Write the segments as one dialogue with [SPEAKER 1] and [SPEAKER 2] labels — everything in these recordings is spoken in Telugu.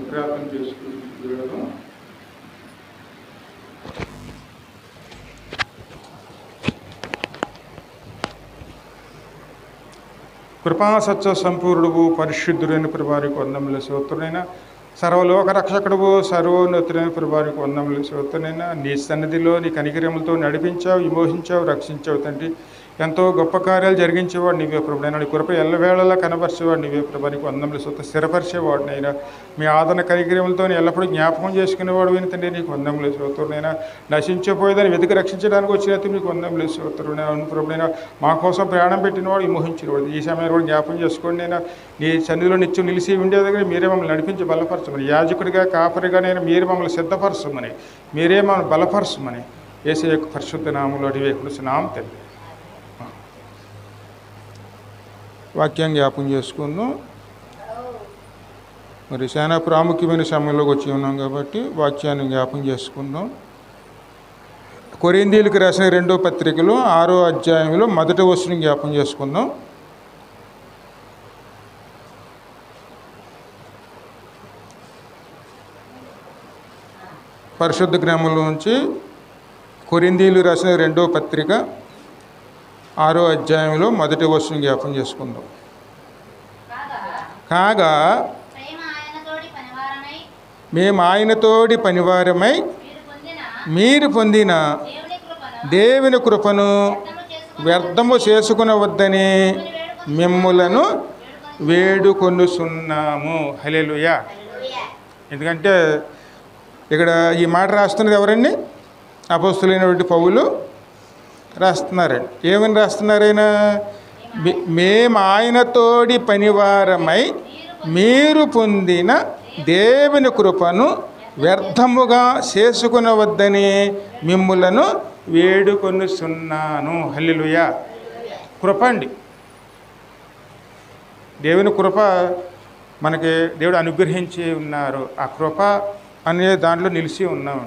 [SPEAKER 1] ప్రార్థన చేసుకుంటున్నాను. కృపా సత్య సంపూర్ణుడు పరిశుద్ధుడైన ప్రభువానికి వందములు స్తోత్రుడైన సర్వలోక రక్షకుడువు సర్వోన్నతుడైన ప్రభువానికి వందములు స్తోత్రుడైన నీ సన్నిధిలో నీ కనికరములతో నడిపించావు, విమోహించావు, రక్షించావు తండ్రి. ఎంతో గొప్ప కార్యాలు జరిగించేవాడు నీవే ప్రభుడైనా. నీ కృప ఎల్లవేళలా కనపరిచేవాడు నీవే ప్రభువానికి వందములు స్తోత్రం. స్థిరపరిచేవాడునైనా మీ ఆదరణ కనికరములతో ఎల్లప్పుడూ జ్ఞాపకం చేసుకునేవాడు విని తండ్రి నీకు వందములు స్తోత్రుడైనా. నశించిపోయేదాన్ని వెతికి రక్షించడానికి వచ్చినట్టు మీకు వందములు స్తోత్రుడైనా. అవును ప్రభుడైనా, మా కోసం ప్రాణం పెట్టినవాడు విమోహించినవాడు. ఈ సమయంలో కూడా జ్ఞాపకం చేసుకోండి అయినా. నీ సన్నిధిలో నిత్యం నిలిచి ఉండే దగ్గర మీరే మమ్మల్ని నడిపించి బలపరచమని, యాజకుడిగా కాపరిగా నేను మీరే మమ్మల్ని సిద్ధపరచమని, మీరే మమ్మల్ని బలపరచమని యేసయ్య యొక్క పరిశుద్ధ నామములో అడివేకుడుచున్నాం తండ్రి. వాక్యాన్ని జ్ఞాపకం చేసుకుందాం. మరి చాలా ప్రాముఖ్యమైన సమయంలోకి వచ్చి ఉన్నాం కాబట్టి వాక్యాన్ని జ్ఞాపకం చేసుకుందాం. కొరింథీయులకు రాసిన 2వ పత్రికలో 6వ అధ్యాయంలో మొదటి వచనం జ్ఞాపకం చేసుకుందాం. పరిశుద్ధ గ్రంథంలో నుంచి కొరింథీయులకు రాసిన 2వ పత్రిక 6వ అధ్యాయంలో మొదటి వచనం జ్ఞాపకం చేసుకుందాం. కాగా మేము ఆయనతోడి పనివారమై మీరు పొందిన దేవుని కృపను వ్యర్థము చేసుకునవద్దని మిమ్ములను వేడుకొనుచున్నాము. హల్లెలూయా. ఎందుకంటే ఇక్కడ ఈ మాట రాస్తున్నది ఎవరండి? అపోస్తులైనటువంటి పౌలు రాస్తున్నారండి. ఏమని రాస్తున్నారైనా? మేము ఆయనతోడి పనివారమై మీరు పొందిన దేవుని కృపను వ్యర్థముగా చేసుకునవద్దని మిమ్ములను వేడుకొనుచున్నాను. హల్లెలూయా. కృప అండి, దేవుని కృప మనకి దేవుడు అనుగ్రహించి ఉన్నారు. ఆ కృప అనే దాంట్లో నిలిచి ఉన్నాం.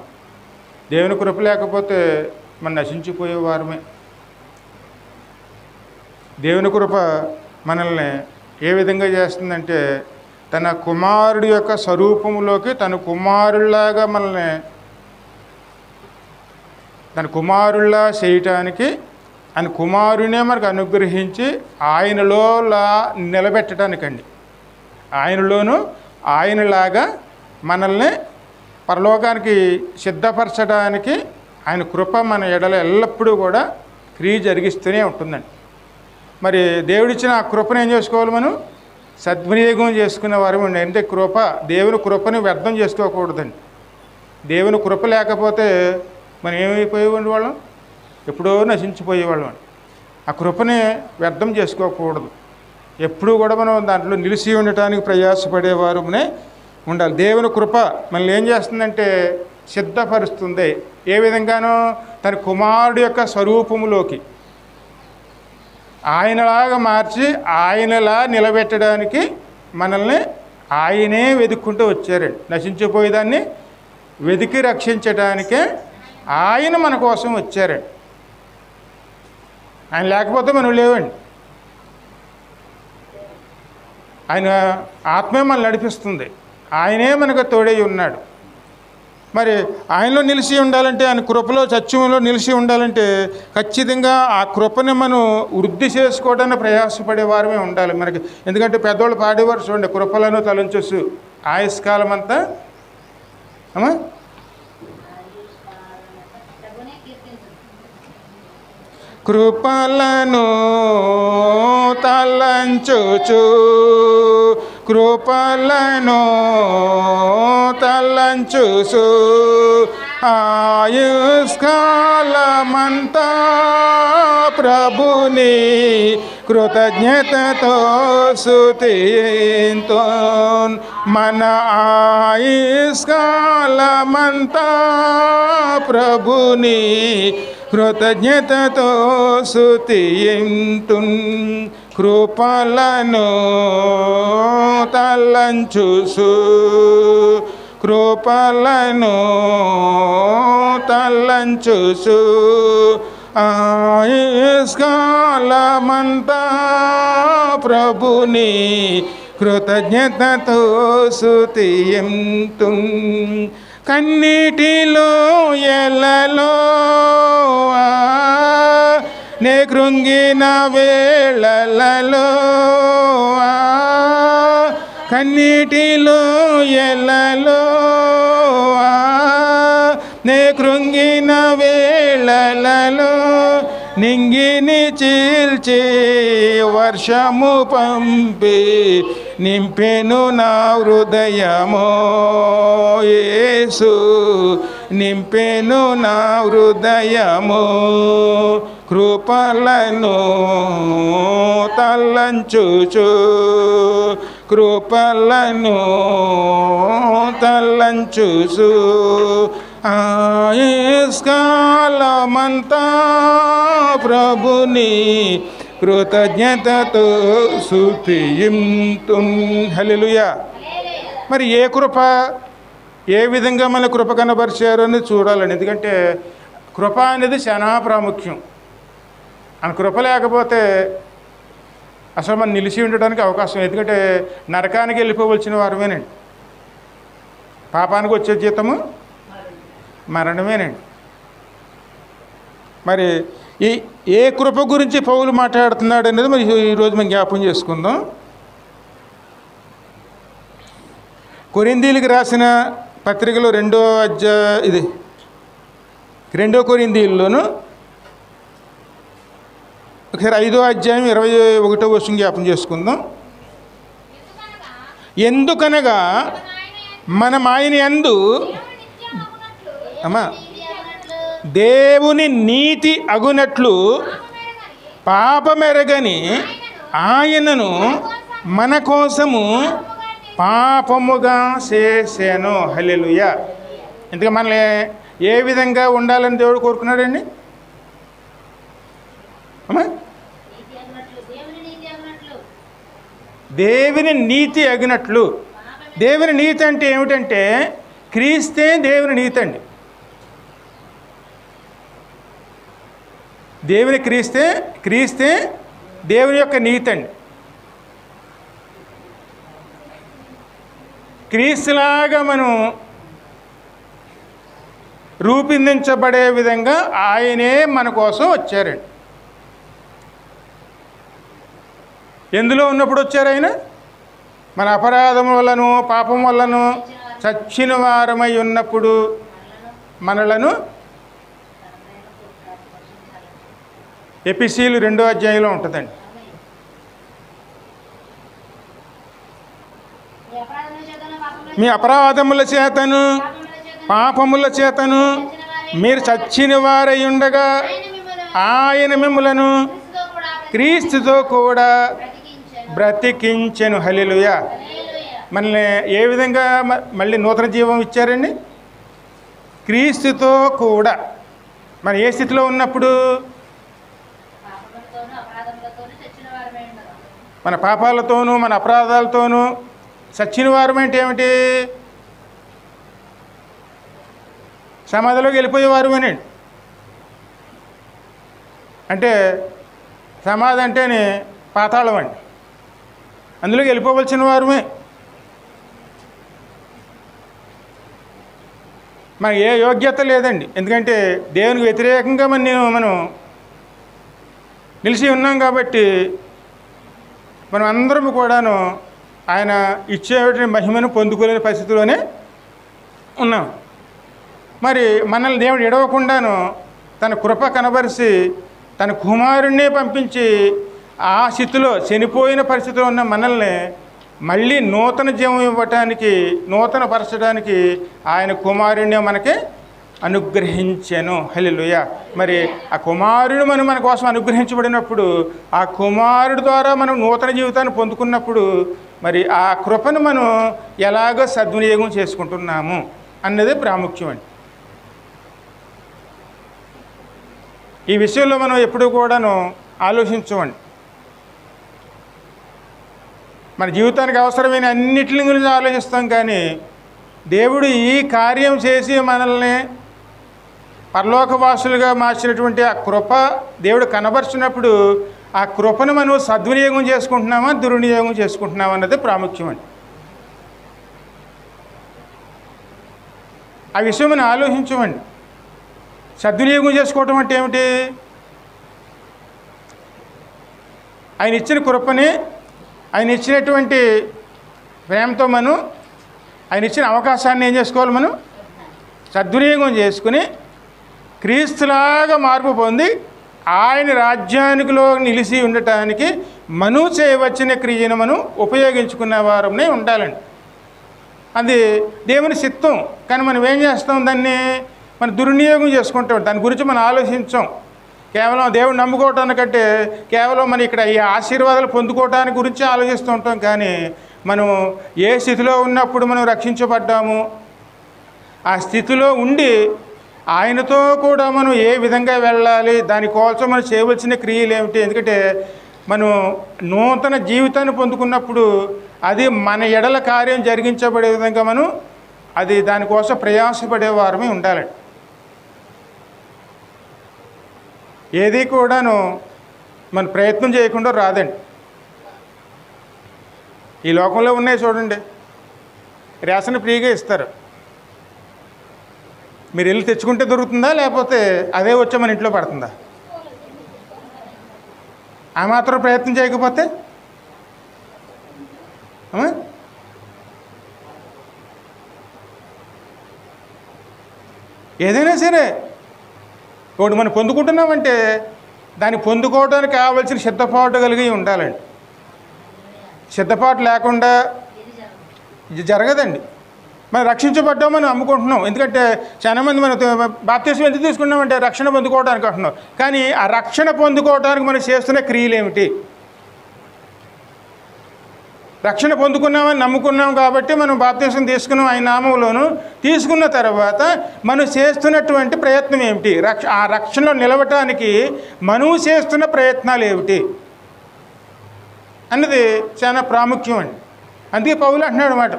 [SPEAKER 1] దేవుని కృప లేకపోతే మనం నశించిపోయేవారమే. దేవుని కృప మనల్ని ఏ విధంగా చేస్తుందంటే తన కుమారుడి యొక్క స్వరూపంలోకి తన కుమారుడిలాగా మనల్ని తన కుమారుడిలా చేయటానికి ఆయన కుమారునే మనకు అనుగ్రహించి ఆయనలోలా నిలబెట్టడానికండి. ఆయనలోనూ ఆయనలాగా మనల్ని పరలోకానికి సిద్ధపరచడానికి ఆయన కృప మన ఎడల ఎల్లప్పుడూ కూడా క్రియ జరిగిస్తూనే ఉంటుందండి. మరి దేవుడిచ్చిన ఆ కృపను ఏం చేసుకోవాలి? మనం సద్వినియోగం చేసుకునే వారు ఉండి. అంటే కృప, దేవుని కృపని వ్యర్థం చేసుకోకూడదండి. దేవుని కృప లేకపోతే మనం ఏమైపోయే వాళ్ళం? ఎప్పుడో నశించిపోయేవాళ్ళం అండి. ఆ కృపని వ్యర్థం చేసుకోకూడదు. ఎప్పుడూ కూడా మనం దాంట్లో నిలిచి ఉండటానికి ప్రయాసపడేవారునే ఉండాలి. దేవుని కృప మనల్ని ఏం చేస్తుందంటే సిద్ధపరుస్తుంది. ఏ విధంగానో తన కుమారుడు యొక్క స్వరూపములోకి ఆయనలాగా మార్చి ఆయనలా నిలబెట్టడానికి మనల్ని ఆయనే వెతుక్కుంటూ వచ్చారండి. నశించిపోయేదాన్ని వెతికి రక్షించడానికే ఆయన మన కోసం వచ్చారండి. ఆయన లేకపోతే మనం లేవండి. ఆయన ఆత్మే మనల్ని నడిపిస్తుంది. ఆయనే మనకు తోడై ఉన్నాడు. మరి ఆయనలో నిలిచి ఉండాలంటే, ఆయన కృపలో సత్యంలో నిలిచి ఉండాలంటే ఖచ్చితంగా ఆ కృపని మనం వృద్ధి చేసుకోవడానికి ప్రయాసపడే వారమే ఉండాలి మనకి. ఎందుకంటే పెద్దవాళ్ళు పాడేవారు చూడండి, కృపలను తలంచొచ్చు ఆయుష్కాలం అంతా అమ్మా కృపలను తలంచుచు కృపలను తలంచుసు ఆయుష్కాలమంతా ప్రభుని కృతజ్ఞతతో స్తుతింతు. మన ఆయుష్కాలమంతా ప్రభుని కృతజ్ఞతతో స్తుతింతు. కృపలను తలంచుసు కృపలను తలంచుసు ఆయుష్కాలమంతా ప్రభుని కృతజ్ఞతతో స్తుతింతుం. కన్నీటిలో ఎలలో నే కృంగిన వేళలలో, కన్నీటిలో ఎలలో నే కృంగిన వేళలలో, నింగిని చీల్చి వర్షము పంపి నింపెను నా హృదయమో యేసు, నింపెను నా హృదయమో. కృపలను తలంచుచు, కృపలను తలంచుచు ఆయుష్కాలమంతా ప్రభుని కృతజ్ఞతతో స్తుతింతుం. హల్లెలూయా. మరి ఏ కృప, ఏ విధంగా మన కృప కనబరిచారు అని చూడాలండి. ఎందుకంటే కృప అనేది చాలా ప్రాముఖ్యం. ఆ కృప లేకపోతే అసలు మనం నిలిచి ఉండడానికి అవకాశం. ఎందుకంటే నరకానికి వెళ్ళిపోవలసిన వారమేనండి. పాపానికి వచ్చే జీతము మరణమేనండి. మరి ఏ కృప గురించి పౌలు మాట్లాడుతున్నాడు అనేది మరి ఈరోజు మనం జ్ఞాపకం చేసుకుందాం. కొరింథీయులకు రాసిన పత్రికలో 2 కొరింథీయుల్లోను ఒకసారి 5వ అధ్యాయం 21వ వచనం జ్ఞాపకం చేసుకుందాం. ఎందుకనగా మనం ఆయన యందు అమ్మా దేవుని నీతి అగునట్లు పాపమెరగని ఆయనను మన కోసము పాపముగా చేశాను. హల్లెలూయా. ఎందుకంటే మనల్ని ఏ విధంగా ఉండాలని దేవుడు కోరుకున్నాడండి? అమ్మా దేవుని నీతి అగినట్లు. దేవుని నీతి అంటే ఏమిటంటే క్రీస్తే దేవుని నీతి అండి. దేవుని క్రీస్తే దేవుని యొక్క నీతి అండి. క్రీస్తులాగా మనం రూపొందించబడే విధంగా ఆయనే మన కోసం వచ్చారండి. ఎందులో ఉన్నప్పుడు వచ్చారు ఆయన? మన అపరాధం వల్లను పాపం వల్లను చచ్చిన వారమై ఉన్నప్పుడు మనలను ఎపిసీలు 2వ అధ్యాయంలో ఉంటుందండి. మీ అపరాధముల చేతను పాపముల చేతను మీరు చచ్చిన వారై ఉండగా ఆయన మిమ్ములను క్రీస్తుతో కూడా బ్రతికించెను. హల్లెలూయా. మనల్ని ఏ విధంగా మళ్ళీ నూతన జీవం ఇచ్చారండి? క్రీస్తుతో కూడా. మన ఏ స్థితిలో ఉన్నప్పుడు? మన పాపాలతోనూ మన అపరాధాలతోనూ చచ్చిన వారం అంటే ఏమిటి? సమాధిలోకి వెళ్ళిపోయేవారమేనండి. అంటే సమాధి అంటేనే పాతాళం అండి. అందులోకి వెళ్ళిపోవలసిన వారమే. మనకి ఏ యోగ్యత లేదండి. ఎందుకంటే దేవునికి వ్యతిరేకంగా మనం నిలిచి ఉన్నాం కాబట్టి మనం అందరం కూడాను ఆయన ఇచ్చేటువంటి మహిమను పొందుకోలేని పరిస్థితిలోనే ఉన్నాం. మరి మనల్ని దేవుడు ఎడవకుండాను తన కృప కనబరిచి తన కుమారుణ్ణే పంపించి ఆ స్థితిలో చనిపోయిన పరిస్థితిలో ఉన్న మనల్ని మళ్ళీ నూతన జీవం ఇవ్వటానికి, నూతన పరచడానికి ఆయన కుమారుణ్ణే మనకి అనుగ్రహించాను. హల్లెలూయా. మరి ఆ కుమారుడు మన కోసం అనుగ్రహించబడినప్పుడు, ఆ కుమారుడు ద్వారా మనం నూతన జీవితాన్ని పొందుకున్నప్పుడు మరి ఆ కృపను మనం ఎలాగో సద్వినియోగం చేసుకుంటున్నాము అన్నది ప్రాముఖ్యం అండి. ఈ విషయంలో మనం ఎప్పుడూ కూడాను ఆలోచించమండి. మన జీవితానికి అవసరమైన అన్నిటి గురించి ఆలోచిస్తాం, కానీ దేవుడు ఈ కార్యం చేసి మనల్ని పరలోకవాసులుగా మార్చినటువంటి ఆ కృప దేవుడు కనబరిచినప్పుడు ఆ కృపను మనం సద్వినియోగం చేసుకుంటున్నామా దుర్వినియోగం చేసుకుంటున్నామా అన్నది ప్రాముఖ్యం అండి. ఆ విషయం మనం ఆలోచించమండి. సద్వినియోగం చేసుకోవటం అంటే ఏమిటి? ఆయన ఇచ్చిన కృపని, ఆయన ఇచ్చినటువంటి ప్రేమతో మనం ఆయన ఇచ్చిన అవకాశాన్ని ఏం చేసుకోవాలి? మనం సద్వినియోగం చేసుకుని క్రీస్తులాగా మార్పు పొంది ఆయన రాజ్యానికిలో నిలిచి ఉండటానికి మనం చేయవచ్చిన క్రియను మనం ఉపయోగించుకునే వారమే ఉండాలండి. అది దేవుని చిత్తం. కానీ మనం ఏం చేస్తాం? దాన్ని మనం దుర్వినియోగం చేసుకుంటాం. దాని గురించి మనం ఆలోచించాం. కేవలం దేవుడు నమ్ముకోవటానికంటే కేవలం మనం ఇక్కడ ఈ ఆశీర్వాదాలు పొందుకోవటానికి గురించి ఆలోచిస్తూ ఉంటాం. కానీ మనం ఏ స్థితిలో ఉన్నప్పుడు మనం రక్షించబడ్డాము, ఆ స్థితిలో ఉండి ఆయనతో కూడా మనం ఏ విధంగా వెళ్ళాలి, దానికోసం మనం చేయవలసిన క్రియలు ఏమిటి? ఎందుకంటే మనం నూతన జీవితాన్ని పొందుకున్నప్పుడు అది మన ఎడల కార్యం జరిగించబడే విధంగా మనం అది దానికోసం ప్రయాసపడే వారమే ఉండాలండి. ఏది కూడాను మన ప్రయత్నం చేయకుండా రాదండి. ఈ లోకంలో ఉన్నాయి చూడండి, రేషన్ ఫ్రీగా ఇస్తారు. మీరు వెళ్ళి తెచ్చుకుంటే దొరుకుతుందా, లేకపోతే అదే వచ్చి మన ఇంట్లో పడుతుందా? ఆ మాత్రం ప్రయత్నం చేయకపోతే ఏదైనా సరే ఒకటి మనం పొందుకుంటున్నామంటే దాన్ని పొందుకోవడానికి కావాల్సిన సిద్ధపాటు కలిగి ఉండాలండి. సిద్ధపాటు లేకుండా జరగదండి. మనం రక్షించబడ్డామని నమ్ముకుంటున్నాం. ఎందుకంటే చాలామంది మనం బాప్తిస్మం ఎందుకు తీసుకున్నామంటే రక్షణ పొందుకోవడానికి అంటున్నాం. కానీ ఆ రక్షణ పొందుకోవడానికి మనం చేస్తున్న క్రియలు ఏమిటి? రక్షణ పొందుకున్నామని నమ్ముకున్నాం కాబట్టి మనం బాప్తిస్మం తీసుకున్నాం ఆయన నామంలోను. తీసుకున్న తర్వాత మనం చేస్తున్నటువంటి ప్రయత్నం ఏమిటి? ఆ రక్షణలో నిలవటానికి మనం చేస్తున్న ప్రయత్నాలు ఏమిటి అన్నది చాలా ప్రాముఖ్యం అండి. అందుకే పౌలు అంటున్నాడు అన్నమాట,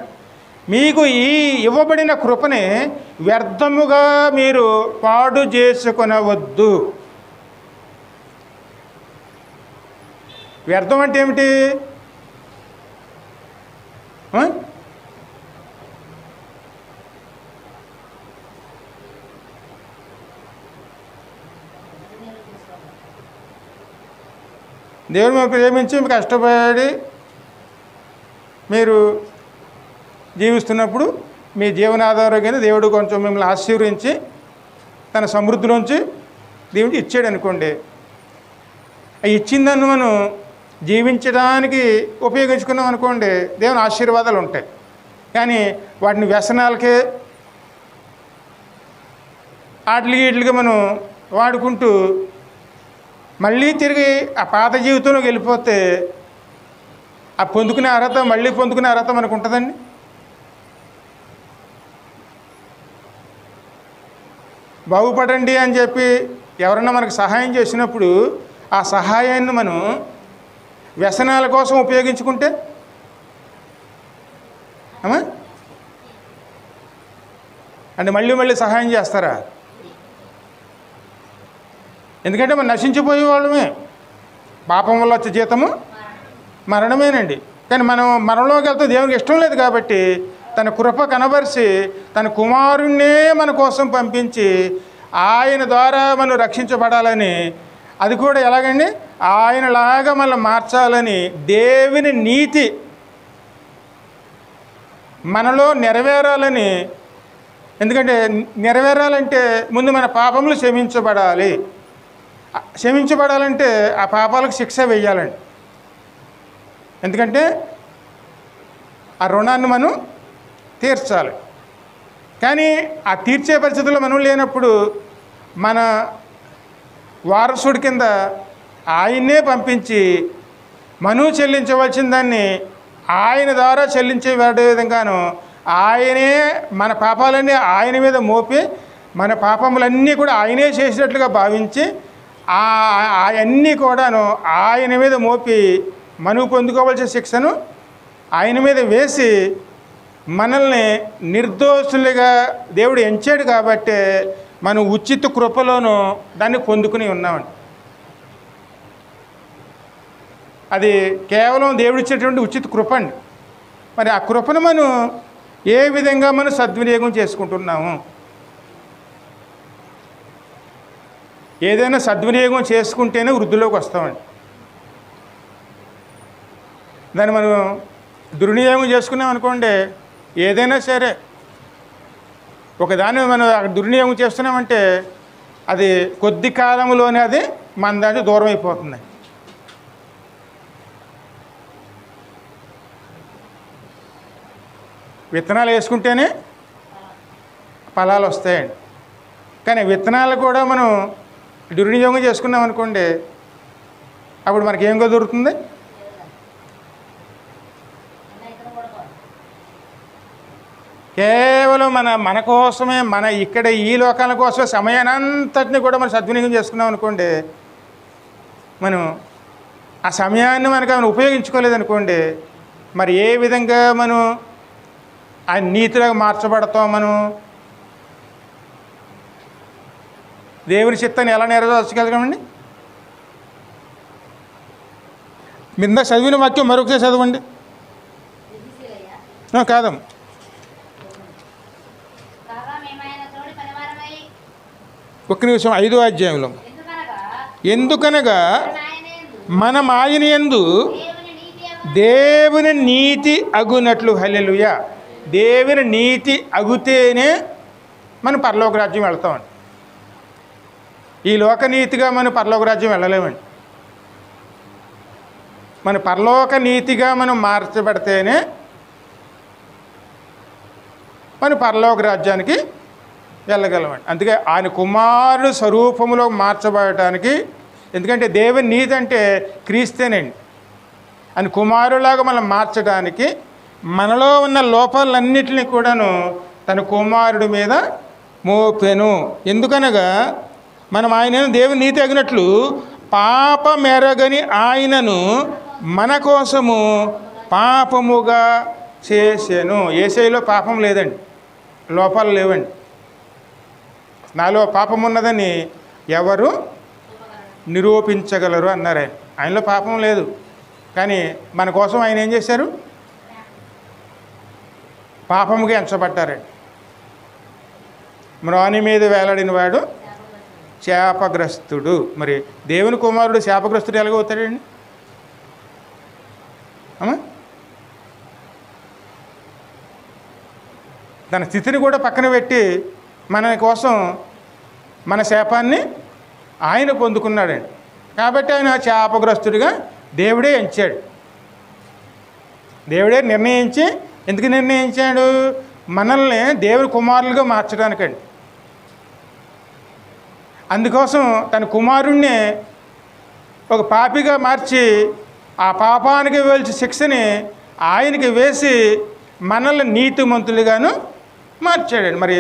[SPEAKER 1] మీకు ఈ ఇవ్వబడిన కృపని వ్యర్థముగా మీరు పాడు చేసుకొనవద్దు. వ్యర్థం అంటే ఏమిటి? దేవుడు మేము ప్రేమించి మీకు కష్టపడి మీరు జీవిస్తున్నప్పుడు మీ జీవనాధారంగా దేవుడు కొంచెం మిమ్మల్ని ఆశీర్వదించి తన సమృద్ధిలోంచి దేవుడికి ఇచ్చాడు అనుకోండి. ఆ ఇచ్చిందాన్ని మనం జీవించడానికి ఉపయోగించుకున్నాం అనుకోండి, దేవుని ఆశీర్వాదాలు ఉంటాయి. కానీ వాటిని వ్యసనాలకే వీటికి మనం వాడుకుంటూ మళ్ళీ తిరిగి ఆ పాత జీవితంలోకి వెళ్ళిపోతే ఆ పొందుకునే అర్హత మళ్ళీ పొందుకునే అర్హత మనకు ఉంటుందండి. బాగుపడండి అని చెప్పి ఎవరన్నా మనకు సహాయం చేసినప్పుడు ఆ సహాయాన్ని మనం వ్యసనాల కోసం ఉపయోగించుకుంటే అంటే మళ్ళీ సహాయం చేస్తారా? ఎందుకంటే మనం నశించిపోయే వాళ్ళమే. పాపం వల్ల వచ్చే జీతము మరణమేనండి. కానీ మనం మరణంలోకి వెళ్తే దేవునికి ఇష్టం లేదు కాబట్టి తన కృప కనబరిచి తన కుమారుణ్ణే మన కోసం పంపించి ఆయన ద్వారా మనం రక్షించబడాలని, అది కూడా ఎలాగండి ఆయనలాగా మనం మార్చాలని దేవుని నీతి మనలో నెరవేరాలని. ఎందుకంటే నెరవేరాలంటే ముందు మన పాపములు క్షమించబడాలి. క్షమించబడాలంటే ఆ పాపాలకు శిక్ష వేయాలండి. ఎందుకంటే ఆ రుణాన్ని మనం తీర్చాలి. కానీ ఆ తీర్చే పరిస్థితుల్లో మనం లేనప్పుడు మన వారసుడి కింద ఆయన్నే పంపించి మనం చెల్లించవలసిన దాన్ని ఆయన ద్వారా చెల్లించే విధంగాను ఆయనే మన పాపాలన్నీ ఆయన మీద మోపి మన పాపములన్నీ కూడా ఆయనే చేసినట్లుగా భావించి అవన్నీ కూడాను ఆయన మీద మోపి మనం పొందుకోవాల్సిన శిక్షను ఆయన మీద వేసి మనల్ని నిర్దోషులుగా దేవుడు ఎంచాడు కాబట్టి మనం ఉచిత కృపలోనూ దాన్ని పొందుకుని ఉన్నామండి. అది కేవలం దేవుడిచ్చేటువంటి ఉచిత కృప అండి. మరి ఆ కృపను మనం ఏ విధంగా మనం సద్వినియోగం చేసుకుంటున్నాము? ఏదైనా సద్వినియోగం చేసుకుంటేనే వృద్ధిలోకి వస్తామండి. దాన్ని మనం దుర్వినియోగం చేసుకున్నాం అనుకోండి, ఏదైనా సరే ఒకదాన్ని మనం దుర్వినియోగం చేస్తున్నామంటే అది కొద్ది కాలంలోనే అది మన దాంట్లో దూరం అయిపోతుంది. విత్తనాలు వేసుకుంటేనే ఫలాలు వస్తాయండి. కానీ విత్తనాలు కూడా మనం దుర్వినియోగం చేసుకున్నాం అనుకోండి, అప్పుడు మనకి ఏం కుదురుతుంది? కేవలం మన కోసమే, మన ఇక్కడ ఈ లోకాల కోసమే సమయానంతటిని కూడా మనం సద్వినియోగం చేసుకున్నాం అనుకోండి, మనం ఆ సమయాన్ని మనకు మనం ఉపయోగించుకోలేదనుకోండి, మరి ఏ విధంగా మనం ఆ నీతిలాగా మార్చబడతాం? మనం దేవుని చిత్తాన్ని ఎలా నెరవేర్చగలగమండి? మింద చదివిన వాక్యం మరొకసారి చదవండి. కాదమ్మ, ఒక్క నిమిషం. 5వ అధ్యాయంలో, ఎందుకనగా మనం ఆయన యందు దేవుని నీతి అగునట్లు. హల్లెలూయా. దేవుని నీతి అగుతేనే మనం పరలోక రాజ్యం వెళ్తామండి. ఈ లోకనీతిగా మనం పరలోక రాజ్యం వెళ్ళలేమండి. మన పరలోక నీతిగా మనం మార్చబడితేనే మనం పరలోక రాజ్యానికి వెళ్ళగలమండి. అందుకే ఆయన కుమారుడు స్వరూపంలో మార్చబడటానికి, ఎందుకంటే దేవుని నీతి అంటే క్రీస్తేనండి. ఆయన కుమారులాగా మనం మార్చడానికి మనలో ఉన్న లోపాలన్నిటినీ కూడాను తన కుమారుడి మీద మోపెను. ఎందుకనగా మనం ఆయన దేవుని నీతి అగినట్లు పాపమెరగని ఆయనను మన కోసము పాపముగా చేసెను. యేసయ్యలో పాపం లేదండి, లోపాలు లేవండి. నాలో పాపం ఉన్నదని ఎవరు నిరూపించగలరు అన్నారు ఆయన. ఆయనలో పాపం లేదు, కానీ మన కోసం ఆయన ఏం చేశారు? పాపముగా ఎంచబడ్డారండి. మ్రాని మీద వేలాడిన వాడు శాపగ్రస్తుడు. మరి దేవుని కుమారుడు శాపగ్రస్తుడు ఎలాగవుతాడండి? అమ్మా, తన స్థితిని కూడా పక్కన పెట్టి మన కోసం మన శాపాన్ని ఆయన పొందుకున్నాడండి. కాబట్టి ఆయన శాపగ్రస్తుడిగా దేవుడే ఎంచాడు. దేవుడే నిర్ణయించి, ఎందుకు నిర్ణయించాడు? మనల్ని దేవుని కుమారులుగా మార్చడానికండి. అందుకోసం తన కుమారుణ్ణి ఒక పాపిగా మార్చి ఆ పాపానికి వేల్చి శిక్షని ఆయనకి వేసి మనల్ని నీతిమంతులుగాను మార్చాడండి. మరి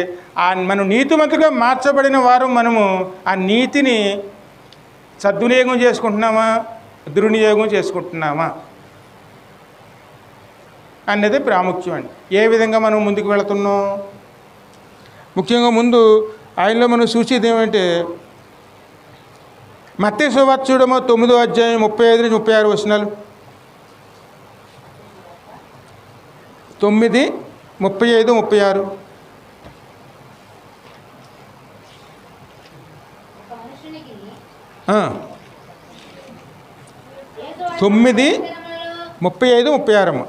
[SPEAKER 1] మనం నీతిమంతులుగా మార్చబడిన వారు మనము ఆ నీతిని సద్వినియోగం చేసుకుంటున్నామా, దుర్వినియోగం చేసుకుంటున్నామా అన్నది ప్రాముఖ్యం అండి. ఏ విధంగా మనం ముందుకు వెళుతున్నాం? ముఖ్యంగా ముందు ఆయనలో మనం చూసేది ఏమంటే, మత్తయి సువార్త చూడమో 9వ అధ్యాయం 35-36 వచనాలు. 9, 35, 36. ఆ, 9, 35, 36.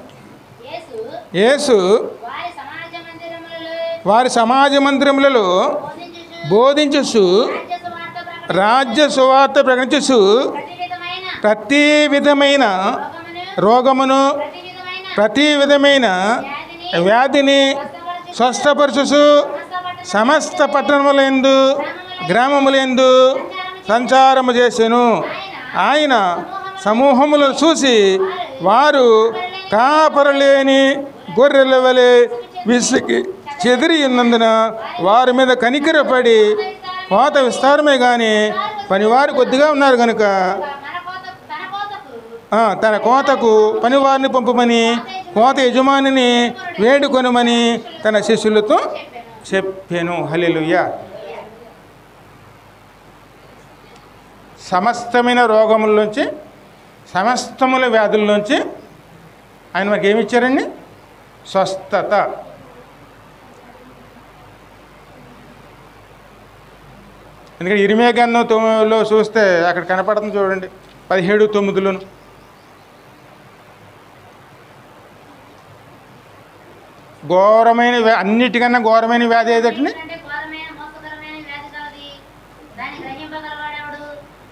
[SPEAKER 1] యేసు వారి సమాజ మందిరములలో బోధించుచు రాజ్య సువార్త ప్రకటించుచు ప్రతి విధమైన రోగమును ప్రతి విధమైన వ్యాధిని స్వస్థపరచుచు సమస్త పట్టణములందు గ్రామములందు సంచారము చేసెను. ఆయన సమూహములను చూసి వారు కాపరలేని గొర్రెల వలె విసికి చెదిరి ఉన్నందున వారి మీద కనికరపడి, కోత విస్తారమే కానీ పనివారు కొద్దిగా ఉన్నారు కనుక తన కోతకు పనివారిని పంపమని కోత యజమానిని వేడుకొనమని తన శిష్యులతో చెప్పెను. హల్లెలూయా. సమస్తమైన రోగముల నుంచి సమస్తముల వ్యాధుల్లోంచి ఆయన మనకి ఏమి ఇచ్చారండి? స్వస్థత. ఎందుకంటే ఇరిమియా గ్రంథంలో చూస్తే అక్కడ కనపడుతుంది చూడండి, 17:9. ఘోరమైన అన్నిటికన్నా ఘోరమైన వ్యాధి ఏదంటే,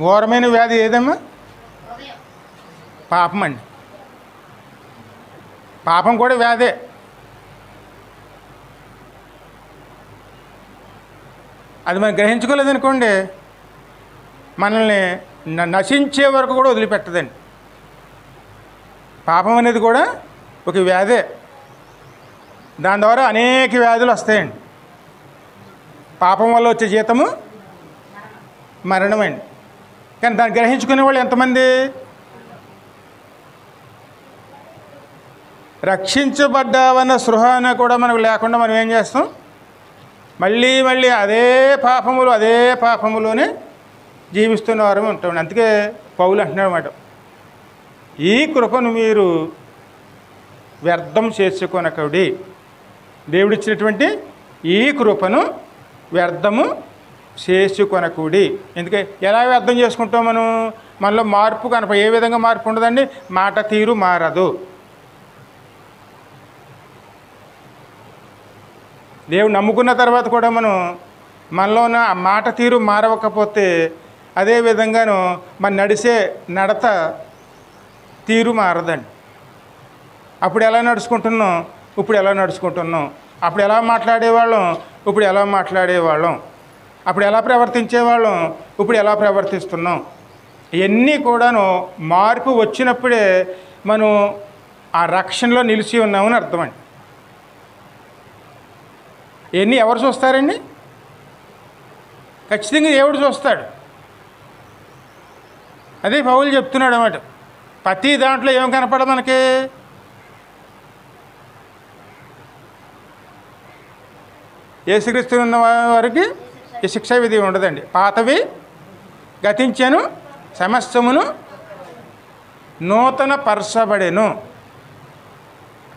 [SPEAKER 1] ఘోరమైన వ్యాధి ఏదమ్మా? పాపం అండి. పాపం కూడా వ్యాధే. అది మనం గ్రహించుకోలేదనుకోండి, మనల్ని నశించే వరకు కూడా వదిలిపెట్టదండి. పాపం అనేది కూడా ఒక వ్యాధే. దాని ద్వారా అనేక వ్యాధులు వస్తాయండి. పాపం వల్ల వచ్చే జీతము మరణమండి. కానీ దాన్ని గ్రహించుకునే వాళ్ళు ఎంతమంది? రక్షించబడ్డావన్న స్పృహన కూడా మనకు లేకుండా మనం ఏం చేస్తాం? మళ్ళీ మళ్ళీ అదే పాపములోనే జీవిస్తున్న వారు ఉంటాం. అందుకే పౌలు అంటున్నాడు అన్నమాట, ఈ కృపను మీరు వ్యర్థం చేసుకొనకుడి. దేవుడిచ్చినటువంటి ఈ కృపను వ్యర్థము చేసుకొనకుడి. ఎందుకే ఎలా వ్యర్థం చేసుకుంటాం మనం? మనలో మార్పు ఏ విధంగా మార్పు ఉండదండి? మాట తీరు మారదు. దేవుడు నమ్ముకున్న తర్వాత కూడా మనలో ఉన్న ఆ మాట తీరు మారవకపోతే, అదే విధంగాను మన నడిసే నడత తీరు మారదండి. అప్పుడు ఎలా నడుచుకుంటున్నాం, ఇప్పుడు ఎలా నడుచుకుంటున్నాం, అప్పుడు ఎలా మాట్లాడేవాళ్ళం, ఇప్పుడు ఎలా మాట్లాడేవాళ్ళం, అప్పుడు ఎలా ప్రవర్తించేవాళ్ళం, ఇప్పుడు ఎలా ప్రవర్తిస్తున్నాం. ఇవన్నీ కూడాను మార్పు వచ్చినప్పుడే మనం ఆ రక్షణలో నిలిచి ఉన్నామని అర్థమండి. ఇవన్నీ ఎవరు చూస్తారండి? ఖచ్చితంగా దేవుడు చూస్తాడు. అదే పౌలు చెప్తున్నాడు అన్నమాట. ప్రతి దాంట్లో ఏం కనపడదు మనకి? యేసుక్రీస్తు ఉన్న వారికి ఈ శిక్షా విధి ఉండదండి. పాతవి గతించెను, సమస్తమును నూతన పరచబడెను.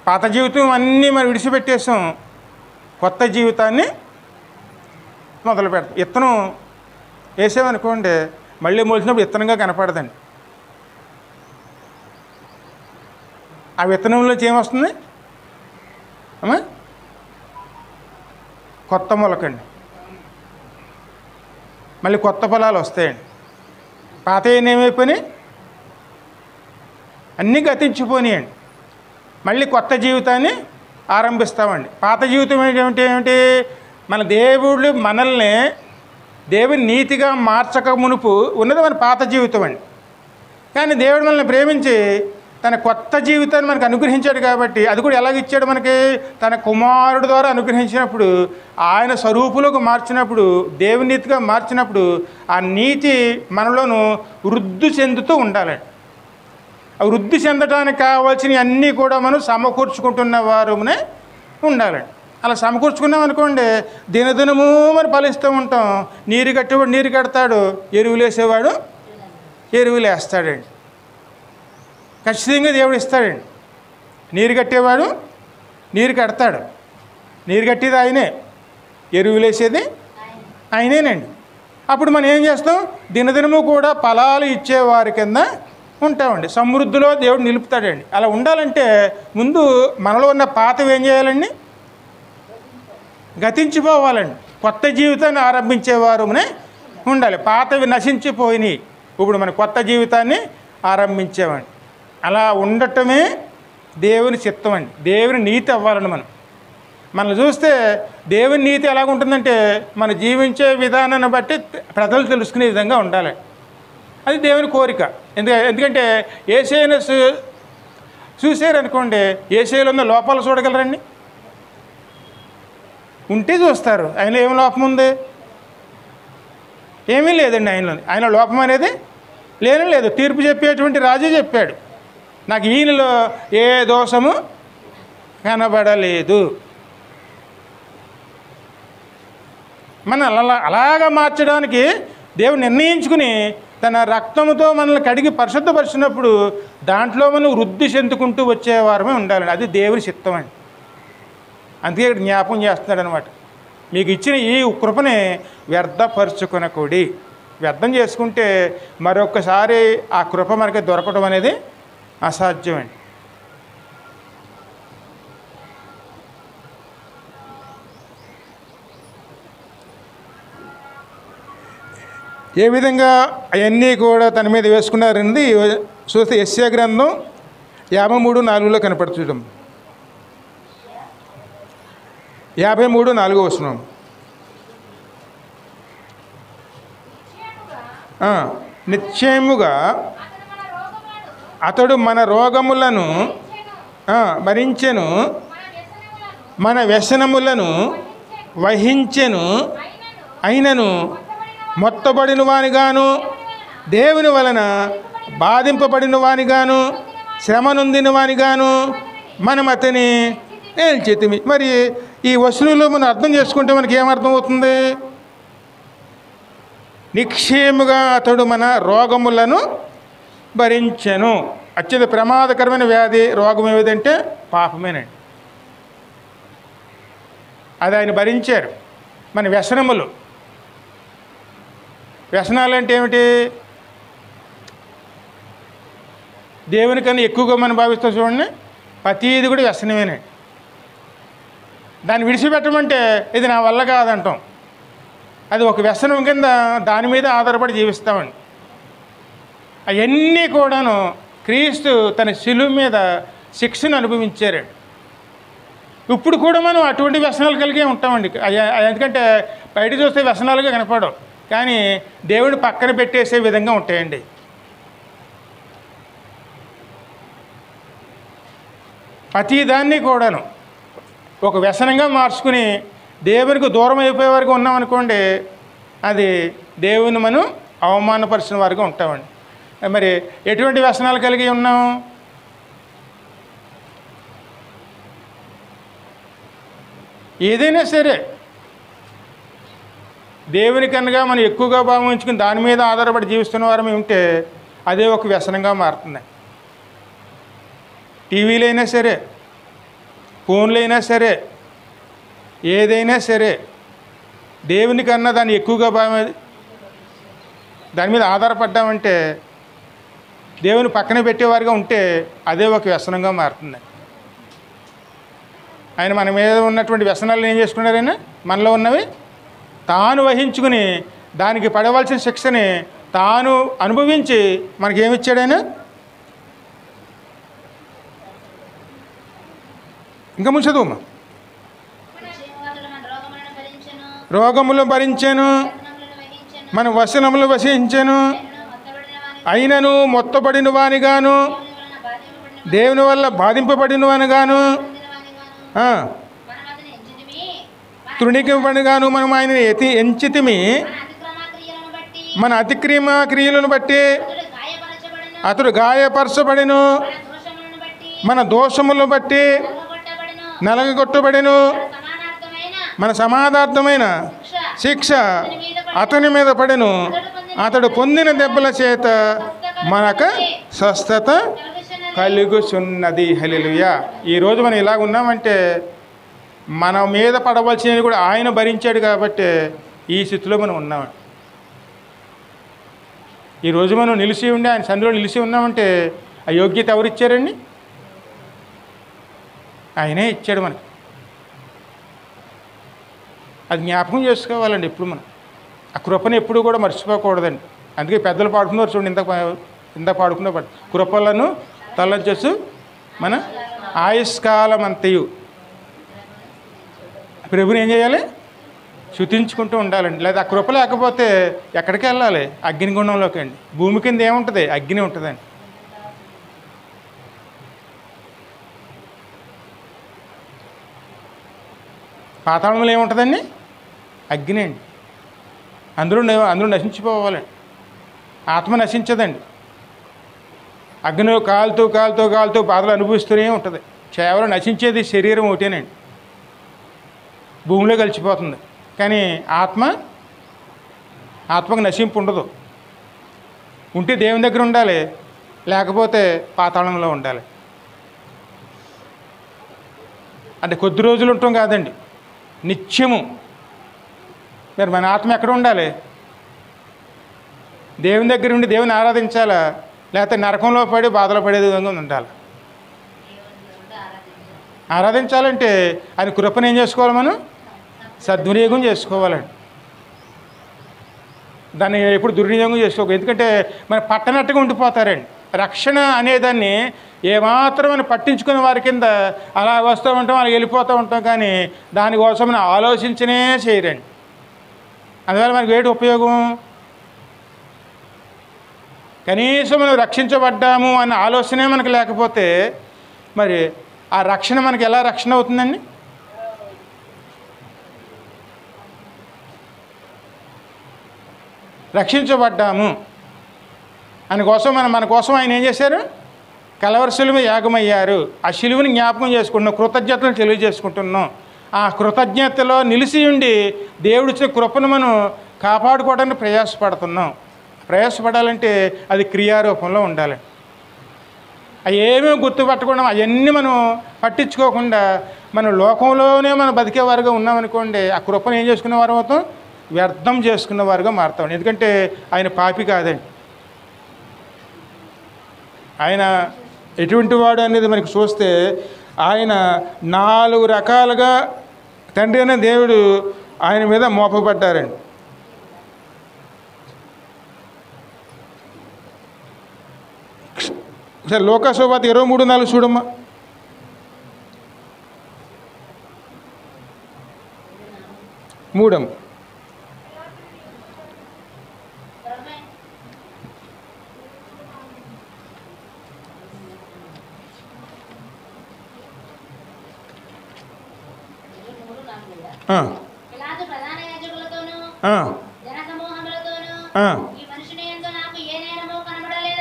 [SPEAKER 1] పాత జీవితం అన్నీ మనం విడిచిపెట్టేసాం, కొత్త జీవితాన్ని మొదలు పెడతాం. విత్తనం వేసామనుకోండి, మళ్ళీ మొలిచినప్పుడు విత్తనంగా కనపడదండి. ఆ విత్తనంలోంచి ఏమొస్తుంది అమ్మా? కొత్త మొలకండి. మళ్ళీ కొత్త ఫలాలు వస్తాయండి. పాత ఏమైపోయినాయి? అన్నీ గతించిపోయినాయండి. మళ్ళీ కొత్త జీవితాన్ని ఆరంభిస్తామండి. పాత జీవితం ఏమిటి? మన దేవుళ్ళు మనల్ని దేవుని నీతిగా మార్చక మునుపు ఉన్నది మన పాత జీవితం అండి. కానీ దేవుడు మనల్ని ప్రేమించి తన కొత్త జీవితాన్ని మనకు అనుగ్రహించాడు కాబట్టి, అది కూడా ఎలాగిచ్చాడు మనకి? తన కుమారుడు ద్వారా అనుగ్రహించినప్పుడు, ఆయన స్వరూపులోకి మార్చినప్పుడు, దేవుని నీతిగా మార్చినప్పుడు, ఆ నీతి మనలోనూ వృద్ధి చెందుతూ ఉండాలండి. ఆ వృద్ధి చెందడానికి కావాల్సినవి అన్నీ కూడా మనం సమకూర్చుకుంటున్న వారునే ఉండాలండి. అలా సమకూర్చుకున్నాం అనుకోండి, దినదినము మరి ఫలిస్తూ ఉంటాం. నీరు కట్టేవాడు నీరు కడతాడు, ఎరువులు వేసేవాడు ఎరువులు వేస్తాడండి. ఖచ్చితంగా దేవుడు ఇస్తాడండి. నీరు కట్టేవాడు నీరు కడతాడు, నీరు కట్టేది ఆయనే, ఎరువులు వేసేది ఆయనేనండి. అప్పుడు మనం ఏం చేస్తాం? దినదినము కూడా ఫలాలు ఇచ్చేవారి కింద ఉంటామండి. సమృద్ధిలో దేవుడు నిలుపుతాడండి. అలా ఉండాలంటే ముందు మనలో ఉన్న పాతవి ఏం చేయాలండి? గతించిపోవాలండి. కొత్త జీవితాన్ని ఆరంభించేవారునే ఉండాలి. పాతవి నశించిపోయినాయి, ఇప్పుడు మన కొత్త జీవితాన్ని ఆరంభించేవాడి. అలా ఉండటమే దేవుని చిత్తం అండి. దేవుని నీతి అవ్వాలండి. మనం చూస్తే దేవుని నీతి ఎలాగుంటుందంటే, మనం జీవించే విధానాన్ని బట్టి ప్రజలు తెలుసుకునే విధంగా ఉండాలి. అది దేవుని కోరిక. ఎందుకంటే యేసయ్యను చూసారనుకోండి, యేసయ్యలో ఉన్న లోపాలు చూడగలరండి? ఉంటే చూస్తారు. ఆయనలో ఏం లోపం ఉంది? ఏమీ లేదండి ఆయనలో. ఆయన లోపం అనేది లేదు. తీర్పు చెప్పేటువంటి రాజు చెప్పాడు, నాకు ఈయనలో ఏ దోషము కనబడలేదు. మనం అలాగా మార్చడానికి దేవుడు నిర్ణయించుకుని తన రక్తముతో మనల్ని కడిగి పరిశుద్ధపరిచినప్పుడు దాంట్లో మనం వృద్ధి చెందుకుంటూ వచ్చేవారమే ఉండాలండి. అది దేవుని చిత్తం అండి. అందుకే ఇక్కడ జ్ఞాపకం చేస్తున్నాడు అనమాట. మీకు ఇచ్చిన ఈ కృపని వ్యర్థపరుచుకొనకూడి. వ్యర్థం చేసుకుంటే మరొకసారి ఆ కృప మనకి దొరకడం అనేది అసాధ్యమండి. ఏ విధంగా అవన్నీ కూడా తన మీద వేసుకున్నారండి చూస్తే యెషయా గ్రంథం 53:4 కనపడుతుంది. 53:4 వస్తున్నాం. నిశ్చయముగా అతడు మన రోగములను భరించెను, మన వ్యసనములను వహించెను, అయినను మొత్తబడిన వానిగాను, దేవుని వలన బాధింపబడిన వానిగాను, శ్రమ నొందిన వానిగాను మనం అతని ఏల్చితిమి. మరి ఈ వచనంలో మనం అర్థం చేసుకుంటే మనకి ఏమర్థం అవుతుంది? నిక్షేముగా అతడు మన రోగములను భరించెను. అత్యంత ప్రమాదకరమైన వ్యాధి రోగం ఏదంటే పాపమేనండి. అది ఆయన భరించారు. మన వ్యసనములు, వ్యసనాలు అంటే ఏమిటి? దేవునికన్నా ఎక్కువగా మనం భావిస్తాం చూడండి. ప్రతిది కూడా వ్యసనమేనండి. దాన్ని విడిచిపెట్టమంటే ఇది నా వల్ల కాదంటాం. అది ఒక వ్యసనం కింద దాని మీద ఆధారపడి జీవిస్తామండి. అవన్నీ కూడాను క్రీస్తు తన శిలువ మీద శిక్షను అనుభవించారండి. ఇప్పుడు కూడా మనం అటువంటి వ్యసనాలు కలిగే ఉంటామండి. ఎందుకంటే బయట చూస్తే వ్యసనాలుగా కనపడవు, కానీ దేవుడిని పక్కన పెట్టేసే విధంగా ఉంటాయండి. ప్రతిదాన్ని కూడాను ఒక వ్యసనంగా మార్చుకుని దేవునికి దూరం అయిపోయే వరకు ఉన్నామనుకోండి, అది దేవుని మనం అవమానపరిచిన వారుగా ఉంటామండి. మరి ఎటువంటి వ్యసనాలు కలిగి ఉన్నాం? ఏదైనా సరే దేవునికనగా మనం ఎక్కువగా భావించుకుని దాని మీద ఆధారపడి జీవిస్తున్న వారమే ఉంటే అదే ఒక వ్యసనంగా మారుతుంది. టీవీలు అయినా సరే, ఫోన్లు అయినా సరే, ఏదైనా సరే దేవునికన్నా దాన్ని ఎక్కువగా దాని మీద ఆధారపడ్డామంటే, దేవుని పక్కన పెట్టేవారుగా ఉంటే అదే ఒక వ్యసనంగా మారుతుంది. ఆయన మన మీద ఉన్నటువంటి వ్యసనాలను ఏం చేసుకున్నారైనా మనలో ఉన్నవి తాను వహించుకుని దానికి పడవలసిన శిక్షని తాను అనుభవించి మనకేమిచ్చాడైనా? ఇంకా ముందు చదువు. రోగములు భరించాను, మన వ్యసనములు వసించాను, అయినను మొత్తబడిన వానిగాను, దేవుని వల్ల బాధింపబడిన వానిగాను, తృణీకరింపబడిగాను మనం ఆయన ఎంచితిమి. మన అతిక్రమ క్రియలను బట్టి అతడు గాయపరచబడిను, మన దోషములను బట్టి నలగగొట్టబడిను, మన సమాధార్థమైన శిక్ష అతని మీద పడెను, అతడు పొందిన దెబ్బల చేత మనకు స్వస్థత కలుగుచున్నది. హల్లెలూయా. ఈరోజు మనం ఇలాగ ఉన్నామంటే మన మీద పడవలసినవి కూడా ఆయన భరించాడు కాబట్టి ఈ స్థితిలో మనం ఉన్నామండి. ఈరోజు మనం నిలిచి ఉండి ఆయన సన్నిధిలో నిలిచి ఉన్నామంటే ఆ యోగ్యత ఎవరు ఇచ్చారండి? ఆయనే ఇచ్చాడు మనకి. అది జ్ఞాపకం చేసుకోవాలండి ఎప్పుడు మనం. ఆ కృపను ఎప్పుడు కూడా మర్చిపోకూడదండి. అందుకే పెద్దలు పాడుకున్నారు చూడండి, ఇంత పాడుకున్న కృపలను తలంచు మన ఆయుష్కాలం అంతయు. ప్రభుని ఏం చేయాలి? శుతించుకుంటూ ఉండాలండి. లేదా ఆ కృప లేకపోతే ఎక్కడికి వెళ్ళాలి? అగ్నిగుండంలోకి అండి. భూమి కింద ఏముంటుంది? అగ్ని ఉంటుందండి. పాతాళంలో ఏముంటుందండి? అగ్ని అండి. అందరూ నశించిపోవాలండి. ఆత్మ నశించదండి. అగ్ని కాలుతూ కాలుతూ కాలుతూ బాధలు అనుభవిస్తూనే ఉంటుంది. కేవలం నశించేది శరీరం ఒకటేనండి, భూమిలో కలిసిపోతుంది. కానీ ఆత్మకు నశింపు ఉండదు. ఉంటే దేవుని దగ్గర ఉండాలి, లేకపోతే పాతాళంలో ఉండాలి. అంటే కొద్ది రోజులు ఉంటాం కాదండి, నిత్యము. మరి మన ఆత్మ ఎక్కడ ఉండాలి? దేవుని దగ్గర ఉండి దేవుని ఆరాధించాలా, లేకపోతే నరకంలో పడి బాధలు పడే విధంగా ఉండాలి. ఆరాధించాలంటే ఆయన కృపను ఏం చేసుకోవాలి? మనం సద్వినియోగం చేసుకోవాలండి. దాన్ని ఎప్పుడు దుర్వినియోగం చేసుకోవాలి. ఎందుకంటే మన పట్టనట్టుగా ఉండిపోతారండి. రక్షణ అనేదాన్ని ఏమాత్రం మనం పట్టించుకునే వారి కింద అలా వస్తూ ఉంటాం, అలా వెళ్ళిపోతూ ఉంటాం, కానీ దానికోసం మనం ఆలోచించనే చేయరండి. అందువల్ల మనకి ఏంటి ఉపయోగం? కనీసం మనం రక్షించబడ్డాము అన్న ఆలోచనే మనకు లేకపోతే మరి ఆ రక్షణ మనకి ఎలా రక్షణ అవుతుందండి? రక్షించబడ్డాము అందుకోసం మన కోసం ఆయన ఏం చేశారు? కలవరి శిలువ యాగమయ్యారు. ఆ శిలువని జ్ఞాపకం చేసుకుంటున్నాం, కృతజ్ఞతలు తెలియజేసుకుంటున్నాం. ఆ కృతజ్ఞతలో నిలిచి ఉండి దేవుడిచ్చిన కృపను మనం కాపాడుకోవడానికి ప్రయాసపడుతున్నాం. ప్రయాసపడాలంటే అది క్రియారూపంలో ఉండాలి. అవి ఏమేమి గుర్తుపట్టకుండా అవన్నీ మనం పట్టించుకోకుండా మనం లోకంలోనే మనం బతికేవారుగా ఉన్నామనుకోండి, ఆ కృపను ఏం చేసుకునేవారు అవుతాం? వ్యర్థం చేసుకునేవారుగా మారుతాం. ఎందుకంటే ఆయన పాపి కాదండి. ఆయన ఎటువంటి వాడు అనేది మనకి చూస్తే ఆయన 4 రకాలుగా తండ్రి అనే దేవుడు ఆయన మీద మోపబడ్డారండి. సరే, లోకాసువార్త 23:4 చూడమ్మా. మూడమ్మ.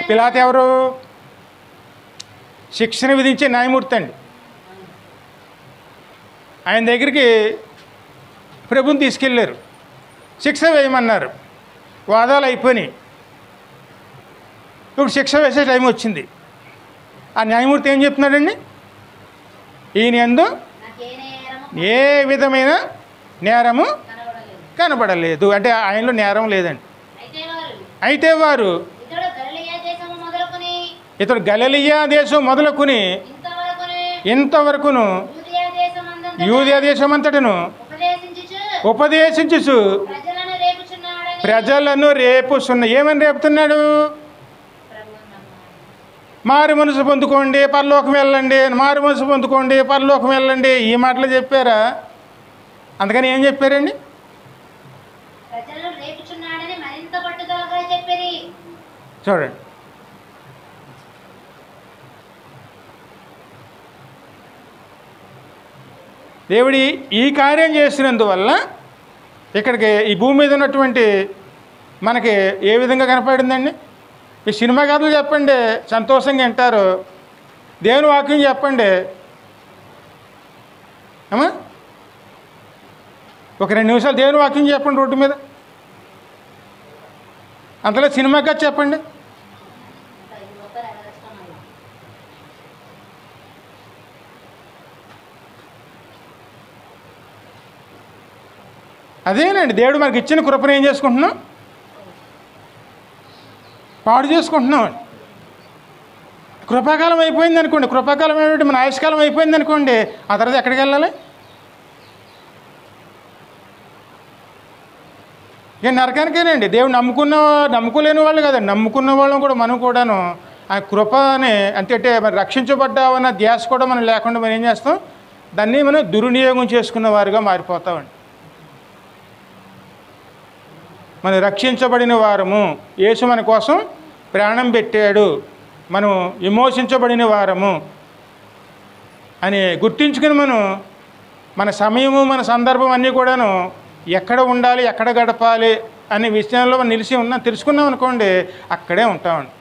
[SPEAKER 1] పిలాతు ఎవరు? శిక్షణ విధించే న్యాయమూర్తి అండి. ఆయన దగ్గరికి ప్రభుని తీసుకెళ్ళారు, శిక్ష వేయమన్నారు. వాదాలు అయిపోయినాయి. ఇప్పుడు శిక్ష వేసే టైం వచ్చింది. ఆ న్యాయమూర్తి ఏం చెప్తున్నాడండి? ఈయన యందు ఏ విధమైన నేరము కనబడలేదు. అంటే ఆయనలో నేరం లేదండి. అయితే వారు ఇతడు గలిలయ దేశం మొదలుకొని ఇంతవరకును యూదయ దేశం అంతటను ఉపదేశించుచు ప్రజలను రేపుచున్న. ఏమని రేపుతున్నాడు? మారు మనసు పొందుకోండి, పరలోకం వెళ్ళండి, మారు మనసు పొందుకోండి, పరలోకం వెళ్ళండి. ఈ మాటలు చెప్పారా? అందుకని ఏం చెప్పారండి? చూడండి, దేవుడి ఈ కార్యం చేసినందువల్ల ఇక్కడికి ఈ భూమి మీద ఉన్నటువంటి మనకి ఏ విధంగా కనపడిందండి? ఈ సినిమా కథలు చెప్పండి, సంతోషంగా వింటారు. దేవుని వాక్యం చెప్పండి అమ్మా, ఒక 2 నిమిషాలు దేవుని వాక్యం చెప్పండి రోడ్డు మీద. అంతలో సినిమా కథ చెప్పండి. అదేనండి, దేవుడు మనకి ఇచ్చిన కృపను ఏం చేసుకుంటున్నాం? పాడు చేసుకుంటున్నాం. కృపాకాలం అయిపోయింది అనుకోండి, కృపాకాలం ఏమిటి? మన ఆయుష్కాలం అయిపోయింది అనుకోండి, ఆ తర్వాత ఎక్కడికి వెళ్ళాలి? ఇక నరకానికేనండి. దేవుడు నమ్ముకోలేని వాళ్ళు కదండి, నమ్ముకున్న వాళ్ళం కూడా మనం కూడాను ఆ కృపని అంటే మరి రక్షించబడ్డామన్న ధ్యాస కూడా మనం లేకుండా మనం ఏం చేస్తాం? దాన్ని మనం దుర్వినియోగం చేసుకున్న వారుగా మారిపోతామండి. మనం రక్షించబడిన వారము, యేసు మన కోసం ప్రాణం పెట్టాడు, మనం విమోచించబడిన వారము అని గుర్తించుకుని మన సమయము మన సందర్భం అన్నీ కూడాను ఎక్కడ ఉండాలి, ఎక్కడ గడపాలి అనే విషయంలో మనం నిలిచి తెలుసుకున్నాం అనుకోండి, అక్కడే ఉంటామండి.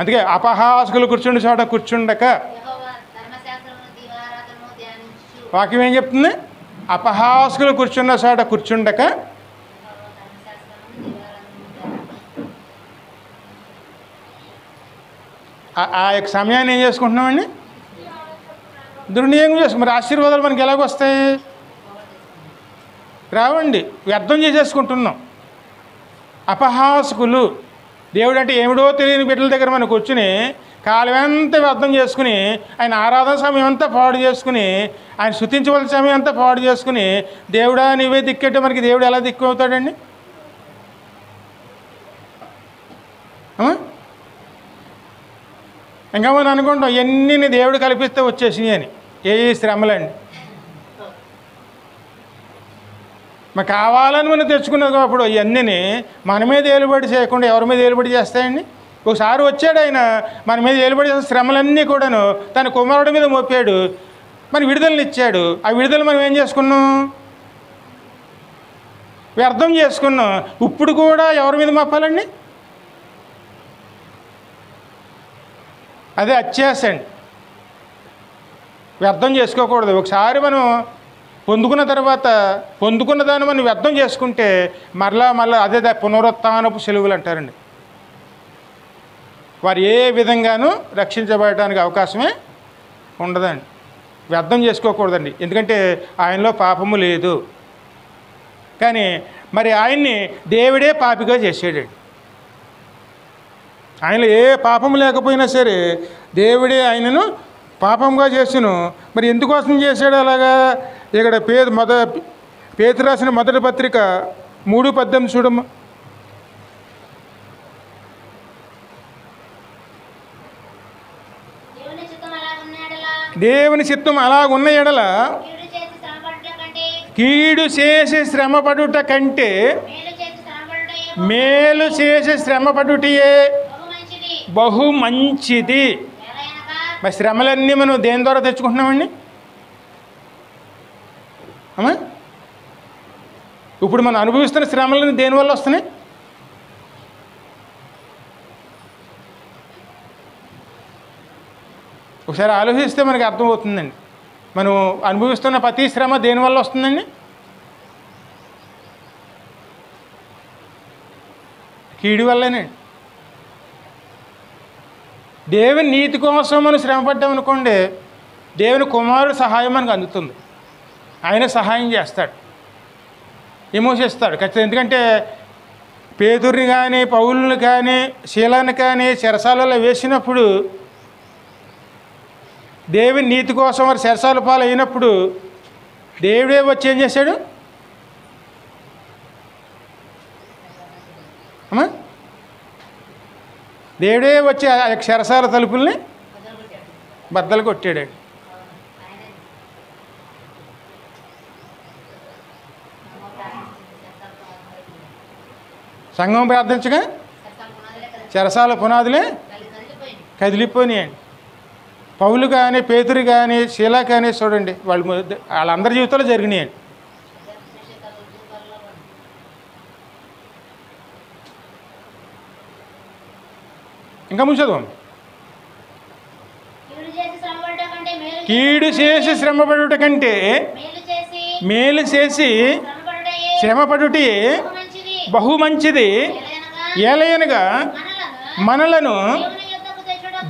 [SPEAKER 1] అందుకే అపహాసకులు కూర్చుండి చోట కూర్చుండక, వాక్యం ఏం చెప్తుంది? అపహాసకులు కూర్చున్న చోట కూర్చుండక ఆ యొక్క సమయాన్ని ఏం చేసుకుంటున్నామండి? దుర్వినియోగం చేసుకు. మరి ఆశీర్వాదాలు మనకి ఎలాగొస్తాయి? రావండి, వ్యర్థం చేసేసుకుంటున్నాం. అపహాసకులు. దేవుడు అంటే ఏమిడో తెలియని బిడ్డల దగ్గర మనకు వచ్చుని కాలమంతా వ్యర్థం చేసుకుని, ఆయన ఆరాధన సమయం అంతా పాడు చేసుకుని, ఆయన స్తుతించవలసిన సమయం అంతా పాడు చేసుకుని, దేవుడా నీవే దిక్కెట్టే మనకి దేవుడు ఎలా దిక్కు అవుతాడండి? ఇంకా మనం అనుకుంటాం ఎన్ని దేవుడు కల్పిస్తే వచ్చేసినాయి అని. ఏ శ్రమలండి మరి కావాలని మనం తెచ్చుకున్నది. అప్పుడు ఇవన్నీ మన మీద ఏలుబడి చేయకుండా ఎవరి మీద ఏలుబడి చేస్తాయండి? ఒకసారి వచ్చాడు ఆయన మన మీద ఏలుబడి చేసిన శ్రమలన్నీ కూడాను తన కుమారుడి మీద మోపాడు, మన విడుదలని ఇచ్చాడు. ఆ విడుదల మనం ఏం చేసుకున్నాం? వ్యర్థం చేసుకున్నాం. ఇప్పుడు కూడా ఎవరి మీద మోపాలండి? అదే అత్యాశ అండి. వ్యర్థం చేసుకోకూడదు. ఒకసారి మనం పొందుకున్న తర్వాత పొందుకున్న దాన్ని మనం వ్యర్థం చేసుకుంటే మరలా అదే పునరుత్థానపు సెలవులు అంటారండి. వారు ఏ విధంగానూ రక్షించబడటానికి అవకాశమే ఉండదండి. వ్యర్థం చేసుకోకూడదండి, ఎందుకంటే ఆయనలో పాపము లేదు. కానీ మరి ఆయన్ని దేవుడే పాపిగా చేసాడండి. ఆయనలో ఏ పాపము లేకపోయినా సరే దేవుడే ఆయనను పాపంగా చేసిను. మరి ఎందుకోసం చేశాడు అలాగా? ఇక్కడ పేతురు రాసిన మొదటి పత్రిక 3:18 చూడమ్మా. దేవుని చిత్తం అలాగున్న ఎడల కీడు చేసి శ్రమపడుట కంటే మేలు చేసి శ్రమపడుటయే బహు మంచిది. మరి శ్రమలన్నీ మనం దేని ద్వారా తెచ్చుకుంటున్నామండి? అమ్మా, ఇప్పుడు మనం అనుభవిస్తున్న శ్రమలన్నీ దేనివల్ల వస్తున్నాయి? ఒకసారి ఆలోచిస్తే మనకి అర్థమవుతుందండి. మనం అనుభవిస్తున్న ప్రతి శ్రమ దేనివల్ల వస్తుందండి? కీడు వల్లేనండి. దేవుని నీతి కోసం మనం శ్రమపడ్డామనుకోండి, దేవుని కుమారుడు సహాయం మనకు అందుతుంది. ఆయన సహాయం చేస్తాడు, విమోచిస్తాడు ఖచ్చితంగా. ఎందుకంటే పేతురుని కానీ పౌలుని కానీ శీలాన్ని కానీ చెరసాలలో వేసినప్పుడు దేవుని నీతి కోసం వారు చెరసాల పాలు అయినప్పుడు దేవుడే వచ్చి ఏం చేశాడు? అమ్మా, దేవుడే వచ్చి ఆ చెరసాల తలుపుల్ని బద్దలు కొట్టాడు. సంఘం ప్రార్థించగా చెరసాల పునాదులే కదిలిపోయినాయండి. పౌలు కానీ పేతురు కానీ శీలా కానీ చూడండి, వాళ్ళందరి జీవితంలో జరిగినాయండి. ఇంకా ముంచదు. కీడు చేసి శ్రమపడుట కంటే మేలు చేసి శ్రమపడుటే బహు మంచిది. ఏలయనగా మనలను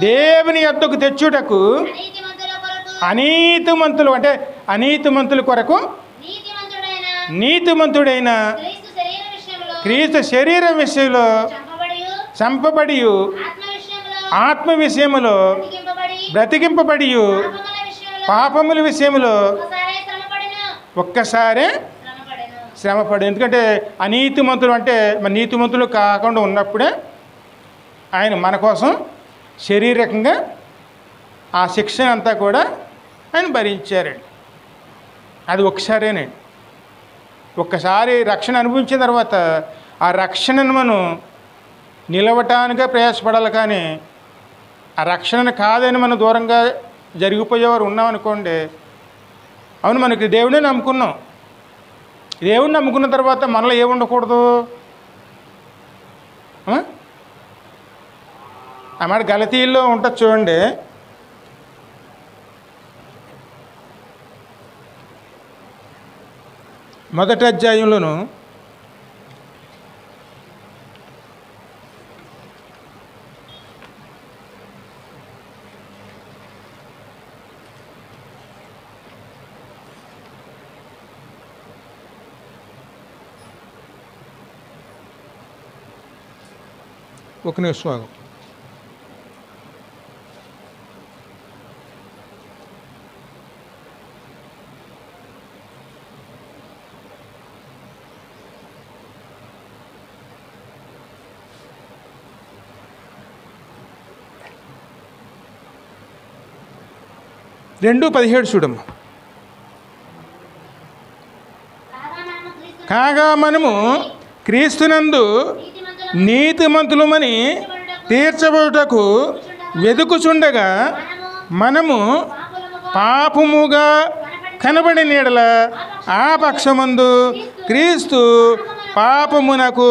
[SPEAKER 1] దేవుని యొద్దకు తెచ్చుటకు అనీతిమంతులు అంటే అనీతిమంతుల కొరకు నీతిమంతుడైన క్రీస్తు శరీరం విషయంలో చంపబడి ఆత్మ విషయములో బ్రతికింపబడి పాపముల విషయములో ఒక్కసారే శ్రమపడు. ఎందుకంటే అనీతిమంతులు అంటే మన నీతిమంతులు కాకుండా ఉన్నప్పుడే ఆయన మన కోసం శారీరకంగా ఆ శిక్షణ అంతా కూడా ఆయన భరించారండి. అది ఒక్కసారేనండి. ఒక్కసారి రక్షణ అనుభవించిన తర్వాత ఆ రక్షణను మనం నిలవటానికే ప్రయాసపడాలి. కానీ ఆ రక్షణను కాదని మనం దూరంగా జరిగిపోయేవారు ఉన్నామనుకోండి, అవును మనకి దేవుడే నమ్ముకున్నాం, దేవుడిని నమ్ముకున్న తర్వాత మనలో ఏముండకూడదు? ఆ మాట గలతీల్లో ఉంటుంది చూడండి. మొదటి అధ్యాయంలోను 5 ఒక నిమిషం ఆగు. రెండు 17 చూడమ్మా. కాగా మనము క్రీస్తునందు నీతిమంతులమని తీర్చబడుటకు వెదుకుచుండగా మనము పాపముగా కనబడిన యెడల ఆ పక్షమందు క్రీస్తు పాపమునకు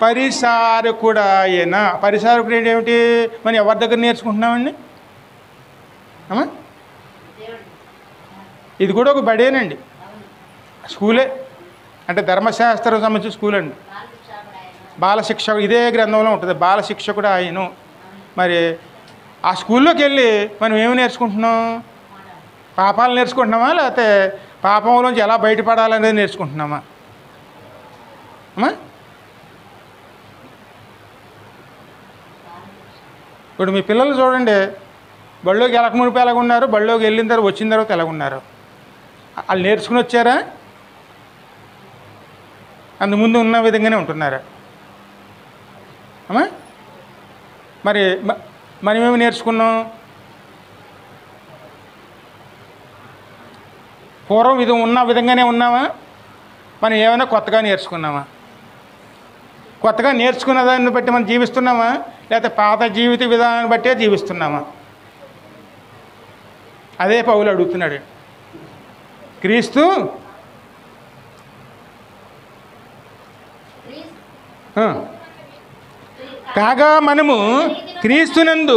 [SPEAKER 1] పరిచారకుడాయన. పరిచారకుడు ఏమిటి? మనం ఎవరి దగ్గర నేర్చుకుంటున్నామండి? అమ్మా, ఇది కూడా ఒక బడేనండి, స్కూలే, అంటే ధర్మశాస్త్రం సంబంధించిన స్కూల్ అండి. బాలశిక్ష ఇదే గ్రంథంలో ఉంటుంది, బాలశిక్షకుడు ఆయన. మరి ఆ స్కూల్లోకి వెళ్ళి మనం ఏమి నేర్చుకుంటున్నాం? పాపాలు నేర్చుకుంటున్నామా, లేకపోతే పాపంలోంచి ఎలా బయటపడాలనేది నేర్చుకుంటున్నామా? అమ్మా, ఇప్పుడు మీ పిల్లలు చూడండి, బళ్ళోకి వెళ్ళకమునిపి ఎలాగున్నారు, బళ్ళోకి వెళ్ళిన తర్వాత వచ్చిన తర్వాత ఎలాగున్నారు? వాళ్ళు నేర్చుకుని వచ్చారా? అందుముందు ఉన్న విధంగానే ఉంటున్నారా? అమ్మా, మరి మనమేమి నేర్చుకున్నాం? పూర్వం ఇది ఉన్న విధంగానే ఉన్నామా? మనం ఏమైనా కొత్తగా నేర్చుకున్నామా? కొత్తగా నేర్చుకున్న దాన్ని బట్టి మనం జీవిస్తున్నామా, లేకపోతే పాత జీవిత విధానాన్ని బట్టే జీవిస్తున్నామా? అదే పౌలు అడుగుతున్నాడు. క్రీస్తు కాగా మనము క్రీస్తునందు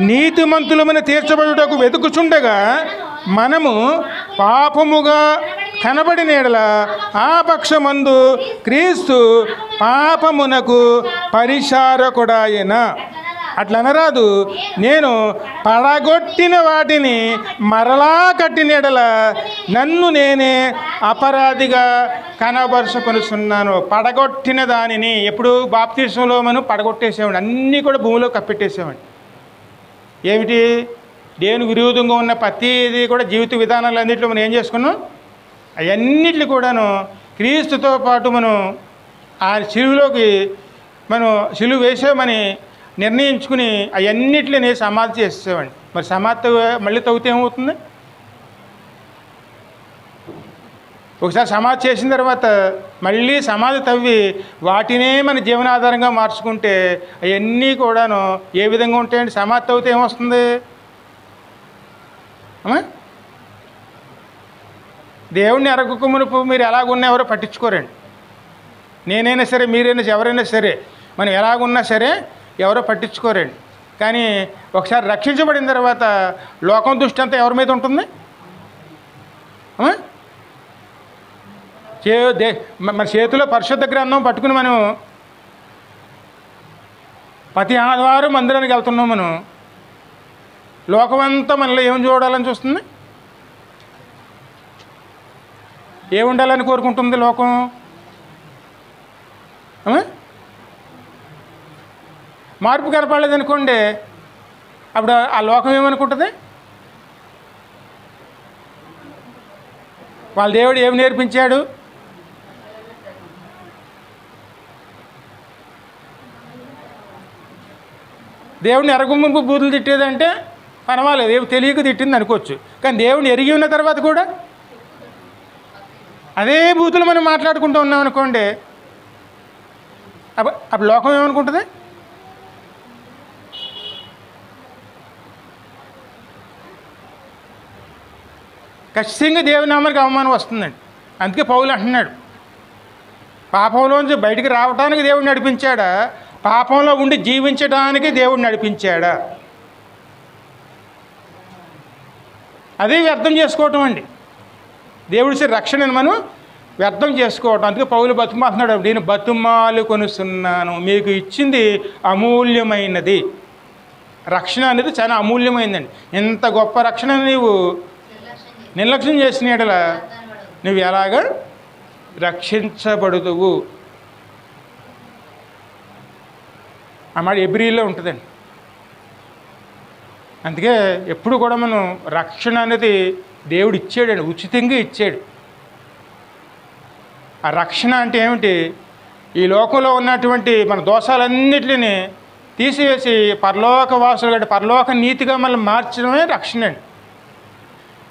[SPEAKER 1] నీతిమంతులమని తీర్చబడుటకు వెతుకుచుండగా మనము పాపముగా కనబడిన యెడల ఆ పక్షమందు క్రీస్తు పాపమునకు పరిచారకుడాయన. అట్లనరాదు, నేను పడగొట్టిన వాటిని మరలా కట్టిన యెడల నన్ను నేనే అపరాధిగా కనబరుచుకొనుచున్నాను. పడగొట్టిన దానిని ఎప్పుడు బాప్తిస్మంలో మనం పడగొట్టేసేవాడి, అన్నీ కూడా భూమిలో కప్పెట్టేసేవాడి. ఏమిటి? దేవునికి విరోధంగా ఉన్న ప్రతిదీ కూడా జీవిత విధానాలు అన్నింటిలో మనం ఏం చేసుకున్నాం? అవన్నిటిని కూడాను క్రీస్తుతో పాటు మనం ఆ సిలువలోకి మనం సిలువ వేసామని నిర్ణయించుకుని అవన్నిటిని సమాధి చేసేవాడిని. మరి సమాధి మళ్ళీ తవ్వితే ఏమవుతుంది? ఒకసారి సమాధి చేసిన తర్వాత మళ్ళీ సమాధి తవ్వి వాటినే మన జీవనాధారంగా మార్చుకుంటే అవన్నీ కూడాను ఏ విధంగా ఉంటాయండి? సమాధి తవ్వితే ఏమొస్తుంది? అమ్మా, దేవుణ్ణి ఎరగక మునుపు మీరు ఎలాగున్నా ఎవరో పట్టించుకోరండి. నేనైనా సరే, మీరైనా ఎవరైనా సరే, మనం ఎలాగున్నా సరే ఎవరో పట్టించుకోరండి. కానీ ఒకసారి రక్షించబడిన తర్వాత లోకం దృష్టి అంతా ఎవరి మీద ఉంటుంది? మన చేతిలో పరిశుద్ధ గ్రంథం పట్టుకుని మనం ప్రతి ఆదివారం మందిరానికి వెళ్తున్నాం. మనం లోకమంతా మనలో ఏం చూడాలని చూస్తుంది? ఏముండాలని కోరుకుంటుంది లోకం? మార్పు కనపడలేదనుకోండి, అప్పుడు ఆ లోకం ఏమనుకుంటుంది? వాళ్ళ దేవుడు ఏమి నేర్పించాడు? దేవుడిని ఎరగముంపు బూతులు తిట్టేదంటే పర్వాలేదు, ఏమి తెలియక తిట్టింది అనుకోవచ్చు. కానీ దేవుడిని ఎరిగి ఉన్న తర్వాత కూడా అదే బూతులు మనం మాట్లాడుకుంటూ ఉన్నాం అనుకోండి, అప్పుడు లోకం ఏమనుకుంటుంది? ఖచ్చితంగా దేవుని నామానికి అవమానం వస్తుందండి. అందుకే పౌలు అంటున్నాడు, పాపంలోంచి బయటికి రావడానికి దేవుడు నడిపించాడా, పాపంలో ఉండి జీవించడానికి దేవుడు నడిపించాడా? అదే వ్యర్థం చేసుకోవటం అండి. దేవుడి రక్షణను మనం వ్యర్థం చేసుకోవటం. అందుకే పౌలు బతుమాలుతున్నాడు, నేను బతుమాలు కొనుస్తున్నాను, మీకు ఇచ్చింది అమూల్యమైనది. రక్షణ అనేది చాలా అమూల్యమైందండి. ఎంత గొప్ప రక్షణ నీవు నిర్లక్ష్యం చేసిన యెడల నువ్వు ఎలాగా రక్షించబడుదువు? ఆ మాట ఎబ్రీలో ఉంటుందండి. అందుకే ఎప్పుడు కూడా మనం రక్షణ అనేది దేవుడు ఇచ్చాడండి, ఉచితంగా ఇచ్చాడు. ఆ రక్షణ అంటే ఏమిటి? ఈ లోకంలో ఉన్నటువంటి మన దోషాలన్నిటిని తీసివేసి పరలోక వాసులు కంటే పరలోక నీతిగా మనం మార్చడమే రక్షణ అండి.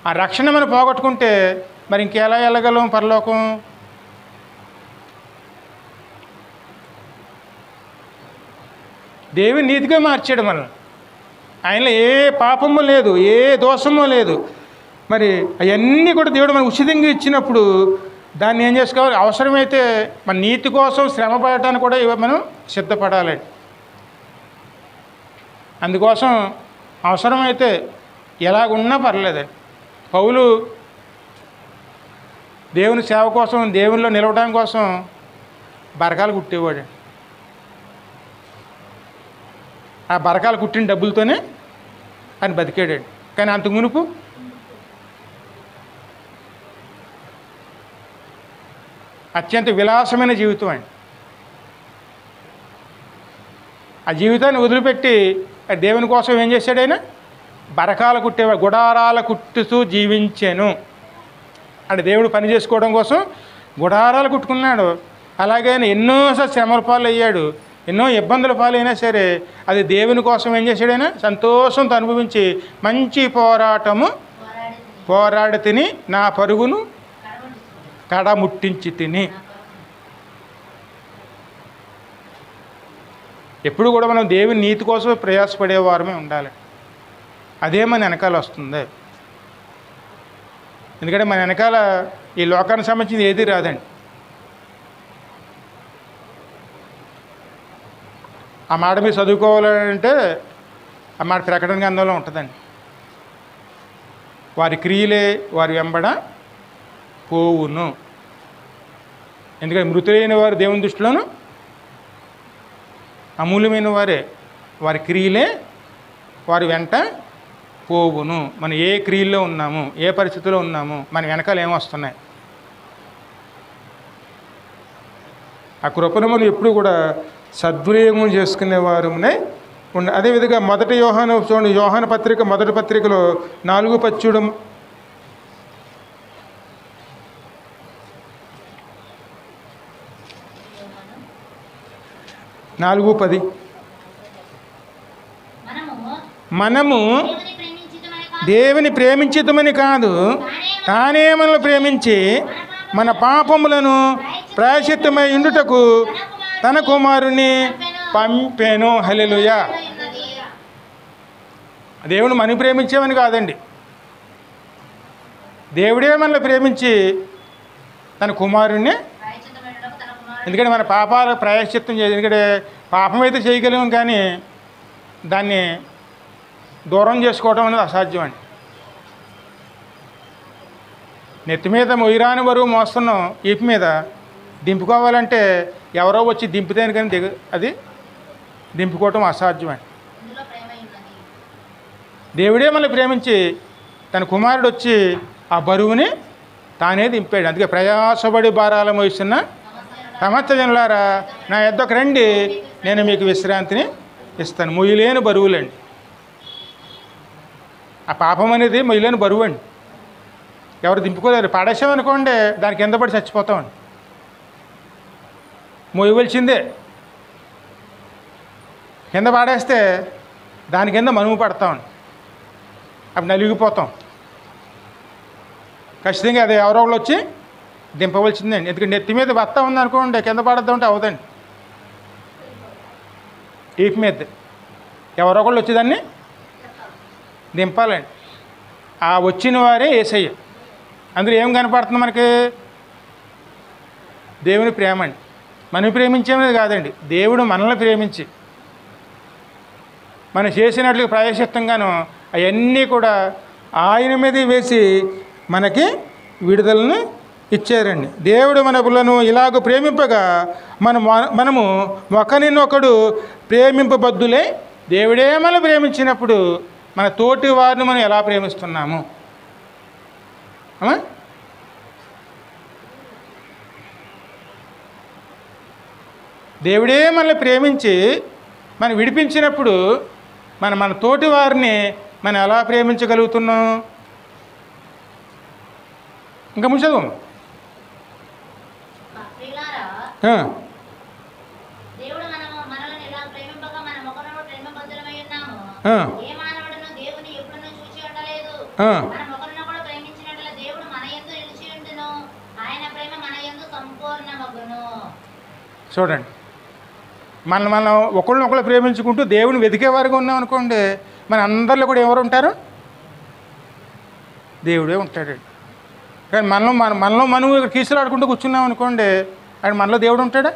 [SPEAKER 1] ఆ రక్షణ మనం పోగొట్టుకుంటే మరి ఇంకెలా వెళ్ళగలం పరలోకం? దేవుని నీతిగా మార్చాడు మనల్ని. ఆయనలో ఏ పాపము లేదు, ఏ దోషము లేదు. మరి అవన్నీ కూడా దేవుడు మనకు ఉచితంగా ఇచ్చినప్పుడు దాన్ని ఏం చేసుకోవాలి? అవసరమైతే మన నీతి కోసం శ్రమ పడటానికి కూడా మనం సిద్ధపడాలండి. అందుకోసం అవసరమైతే ఎలాగున్నా పర్లేదండి. పౌలు దేవుని సేవ కోసం, దేవునిలో నిలవడం కోసం బరకాలు కుట్టేవాడు. ఆ బరకాలు కుట్టిన డబ్బులతోనే ఆయన బతికాడండి. కానీ అంతకు మునుపు అత్యంత విలాసమైన జీవితం అండి. ఆ జీవితాన్ని వదిలిపెట్టి దేవుని కోసం ఏం చేశాడు? ఆయన బరకాలు కుట్టేవాడు, గుడారాల కుట్టుతూ జీవించాను అంటే దేవుడు పని చేసుకోవడం కోసం గుడారాలు కుట్టుకున్నాడు. అలాగే ఎన్నోసార్లు శ్రమల పాలు అయ్యాడు, ఎన్నో ఇబ్బందుల పాలైనా సరే అది దేవుని కోసం ఏం చేశాడు? ఆయన సంతోషంతో అనుభవించి మంచి పోరాడి తిని నా పరుగును కడముట్టించి తిని. ఎప్పుడు కూడా మనం దేవుని నీతి కోసం ప్రయాసపడేవారమే ఉండాలి. అదే మన వెనకాల వస్తుంది. ఎందుకంటే మన వెనకాల ఈ లోకానికి సంబంధించింది ఏది రాదండి. ఆ మాట మీరు చదువుకోవాలంటే ఆ మాట ప్రకటన గ్రంథంలో ఉంటుందండి. వారి క్రియలే వారి వెంబడ పోవును. ఎందుకంటే మృతులైన వారు దేవుని దృష్టిలోను అమూల్యమైన వారే. వారి క్రియలే వారి వెంట పోవును. మనం ఏ క్రియల్లో ఉన్నాము, ఏ పరిస్థితిలో ఉన్నాము, మన వెనకాల ఏమొస్తున్నాయి, ఆ కృపను మనం ఎప్పుడు కూడా సద్వినియోగం చేసుకునేవారునే ఉండ. అదేవిధంగా మొదటి యోహాను చూడండి, యోహాను పత్రిక మొదటి పత్రికలో 4:10 4:10 మనము దేవుని ప్రేమించితమని కాదు, తానే మనల్ని ప్రేమించి మన పాపములను ప్రాయశ్చిత్తమై ఉండుటకు తన కుమారుని పంపెను. హల్లెలూయా. దేవుడు మనం ప్రేమించామని కాదండి, దేవుడే మనల్ని ప్రేమించి తన కుమారుణ్ణి, ఎందుకంటే మన పాపాలు ప్రాయశ్చిత్తం చేయాలి. ఎందుకంటే పాపం అయితే చేయగలం, కానీ దాన్ని దూరం చేసుకోవడం అనేది అసాధ్యం అండి. నెత్తి మీద మొయ్యరాని బరువు మోస్తున్నాం, ఈపు మీద దింపుకోవాలంటే ఎవరో వచ్చి దింపితేనే కానీ అది దింపుకోవటం అసాధ్యం అండి. దేవుడే మనల్ని ప్రేమించి తన కుమారుడు వచ్చి ఆ బరువుని తానే దింపాడు. అందుకే ప్రయాసపడి భారాలు మోయిస్తున్న సమస్త జనులారా నా యొద్దకు రండి, నేను మీకు విశ్రాంతిని ఇస్తాను. మొయ్యలేని బరువులండి. ఆ పాపం అనేది మొయ్యలేని బరువు అండి. ఎవరు దింపుకోలేరు. పడేసామనుకోండి దాని కింద పడి చచ్చిపోతామండి. మోయవలసిందే. కింద పాడేస్తే దాని కింద మనుము పడతామండి, అప్పుడు నలిగిపోతాం. ఖచ్చితంగా అది ఎవరో ఒకళ్ళు వచ్చి దింపవలసిందండి. ఎందుకంటే నెత్తి మీద బత్త ఉందనుకోండి, కింద పడద్దామంటే అవదండి. ఈపు మీద ఎవరో ఒకళ్ళు వచ్చి దాన్ని దింపాలండి. ఆ వచ్చిన వారే యేసయ్య. అందులో ఏం కనపడుతుంది మనకి? దేవుని ప్రేమ అండి. మనం ప్రేమించేది కాదండి, దేవుడు మనల్ని ప్రేమించి మనం చేసినట్లుగా ప్రాయశ్చిత్తంగాను అవన్నీ కూడా ఆయన మీద వేసి మనకి విడుదలను ఇచ్చారండి. దేవుడు మన పిల్లను ఇలాగ ప్రేమింపగా మనము ఒకరినొకడు ప్రేమింపబద్దులే. దేవుడే మనం ప్రేమించినప్పుడు మన తోటి వారిని మనం ఎలా ప్రేమిస్తున్నాము? దేవుడే మనల్ని ప్రేమించి మనం విడిపించినప్పుడు మన తోటి వారిని మనం ఎలా ప్రేమించగలుగుతున్నాం? ఇంకా ముంచదు. చూడండి, మనం ఒకళ్ళు ప్రేమించుకుంటూ దేవుని వెతికేవారుగా ఉన్నాం అనుకోండి, మన అందరిలో కూడా ఎవరు ఉంటారు? దేవుడే ఉంటాడు. కానీ మనం కీసులాడుకుంటూ కూర్చున్నాం అనుకోండి, అక్కడ మనలో దేవుడు ఉంటాడా?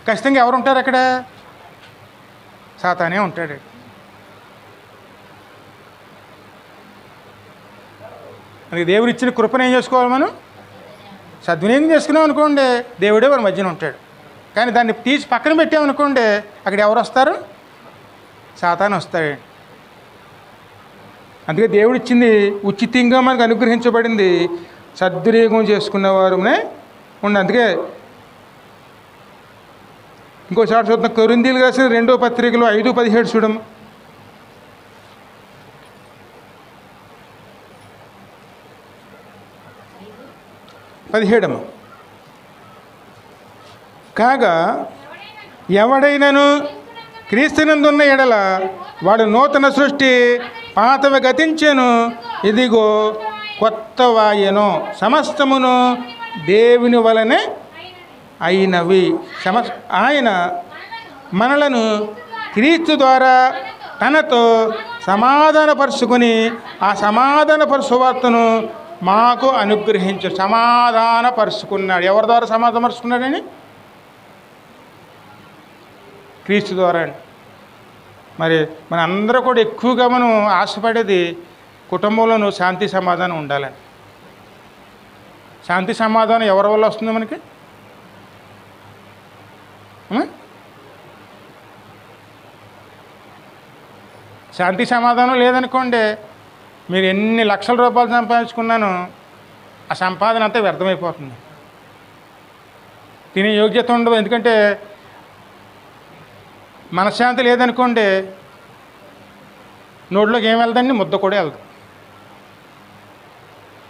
[SPEAKER 1] ఖచ్చితంగా ఎవరు ఉంటారు అక్కడ? సాతానే ఉంటాడు. మనకి దేవుడు ఇచ్చిన కృపను ఏం చేసుకోవాలి? మనం సద్వినియోగం చేసుకున్నాం అనుకోండి, దేవుడే మన మధ్యన ఉంటాడు. కానీ దాన్ని తీసి పక్కన పెట్టామనుకోండి, అక్కడ ఎవరు వస్తారు? సాతాను వస్తాడు. అందుకే దేవుడు ఇచ్చింది ఉచితంగా మనకు అనుగ్రహించబడింది, సద్వినియోగం చేసుకున్నవారునే ఉండి. అందుకే ఇంకోసారి చూద్దాం, కొరింథీయులకు రాసిన 2వ పత్రికలో 5:17 చూడము. 17. కాగా ఎవడైనను క్రీస్తునందున్న ఎడల వాడు నూతన సృష్టి, పాతవి గతించెను, ఇదిగో కొత్తవాయెను, సమస్తమును దేవుని వలనే అయినవి. ఆయన మనలను క్రీస్తు ద్వారా తనతో సమాధానపరుచుకొని ఆ సమాధానపరుచువార్తను మాకు అనుగ్రహించు. సమాధానపరుచుకున్నాడు. ఎవరి ద్వారా సమాధానపరుచుకున్నాడని? క్రీస్తు ద్వారా. మరి మన అందరూ కూడా ఎక్కువగా మనం ఆశపడేది కుటుంబంలోనూ శాంతి సమాధానం ఉండాలని. శాంతి సమాధానం ఎవరి వల్ల వస్తుంది మనకి? శాంతి సమాధానం లేదనుకోండి, మీరు ఎన్ని లక్షల రూపాయలు సంపాదించుకున్నానో ఆ సంపాదన అంతా వ్యర్థమైపోతుంది. తినే యోగ్యత ఉండదు. ఎందుకంటే మనశ్శాంతి లేదనుకోండి, నోట్లోకి ఏం వెళ్దండి? ముద్ద కూడా వెళ్దు.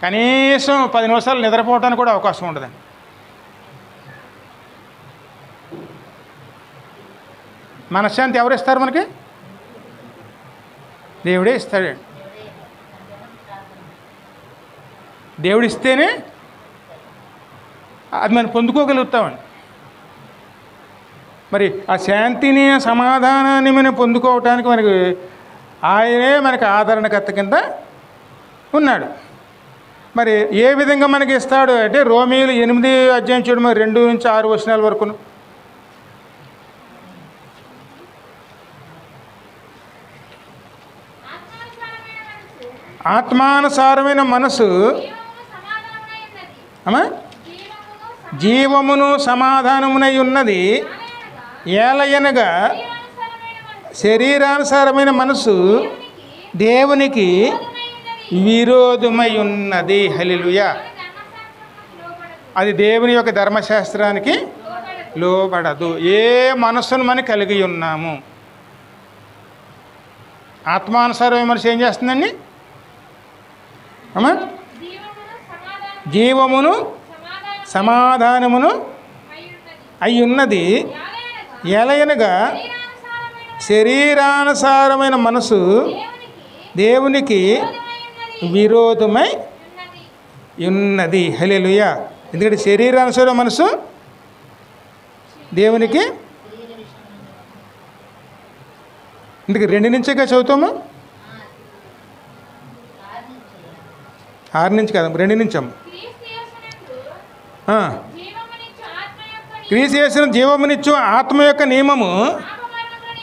[SPEAKER 1] కనీసం 10 నిమిషాలు నిద్రపోవడానికి కూడా అవకాశం ఉండదండి. మనశ్శాంతి ఎవరు ఇస్తారు మనకి? దేవుడే ఇస్తాడు. దేవుడు ఇస్తేనే అది మనం పొందుకోగలుగుతామండి. మరి ఆ శాంతిని, సమాధానాన్ని మనం పొందుకోవటానికి ఆయనే మనకి ఆదరణకర్త కింద ఉన్నాడు. మరి ఏ విధంగా మనకి ఇస్తాడు అంటే, రోమీయులు 8 చూడు, మరి 2 నుంచి 6 వచనాల వరకును. ఆత్మానుసారమైన మనసు జీవమును సమాధానమునై ఉన్నది. ఏలయనగా శరీరానుసారమైన మనసు దేవునికి విరోధమై ఉన్నది. హల్లెలూయా. అది దేవుని యొక్క ధర్మశాస్త్రానికి లోబడదు. ఏ మనస్సును మనం కలిగి ఉన్నాము? ఆత్మానుసారమైన మనసు ఏం చేస్తుందండి? జీవమును సమాధానమును అయ్యున్నది. ఎలయనగా శరీరానుసారమైన మనసు దేవునికి విరోధమై ఉన్నది. హల్లెలూయా. ఎందుకంటే శరీరానుసారమైన మనసు దేవునికి, ఇందుకు 2 నుంచేగా చదువుతాము. 6 నుంచి కదా, 2 నుంచి అమ్మ. క్రీస్తు యేసున జీవమునిచ్చు ఆత్మ యొక్క నియమము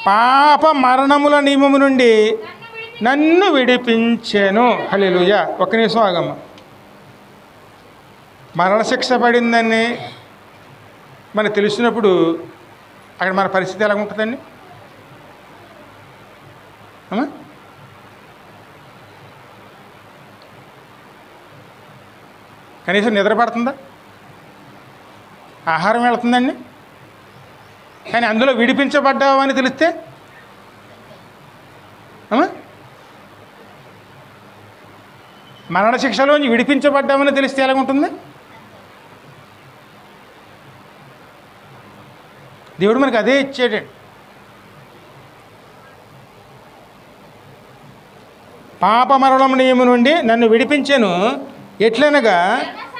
[SPEAKER 1] పాప మరణముల నియమము నుండి నన్ను విడిపించెను. హల్లెలూయా. ఒక్క నిమిషం ఆగమ్మ. మరణశిక్ష పడిందని మనకు తెలిసినప్పుడు అక్కడ మన పరిస్థితి ఎలా ఉంటుందండి? కనీసం నిద్ర పడుతుందా? ఆహారం వెళుతుందండి? కానీ అందులో విడిపించబడ్డావు అని తెలిస్తే మరణశిక్షలోంచి విడిపించబడ్డామని తెలిస్తే ఎలాగుంటుంది? దేవుడు మనకు అదే ఇచ్చాడండి. పాప మరణం నియము నుండి నన్ను విడిపించెను, ఎట్లనగా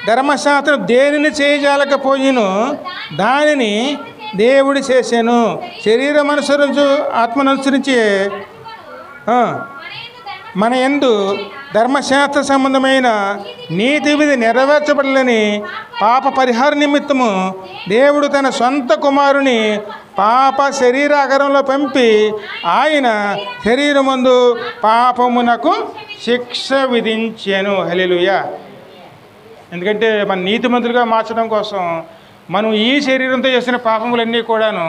[SPEAKER 1] ధర్మశాస్త్రం దేనిని చేయజాలకపోయిను దానిని దేవుడు చేశాను. శరీరం అనుసరించు ఆత్మను అనుసరించి మన యందు ధర్మశాస్త్ర సంబంధమైన నీతి విధి నెరవేర్చబడలేని పాప పరిహార నిమిత్తము దేవుడు తన సొంత కుమారుని పాప శరీరాకారంలో పంపి ఆయన శరీరమందు పాపమునకు శిక్ష విధించెను. హల్లెలూయా. ఎందుకంటే మన నీతిమంతులుగా మార్చడం కోసం మనం ఈ శరీరంతో చేసిన పాపములన్నీ కూడాను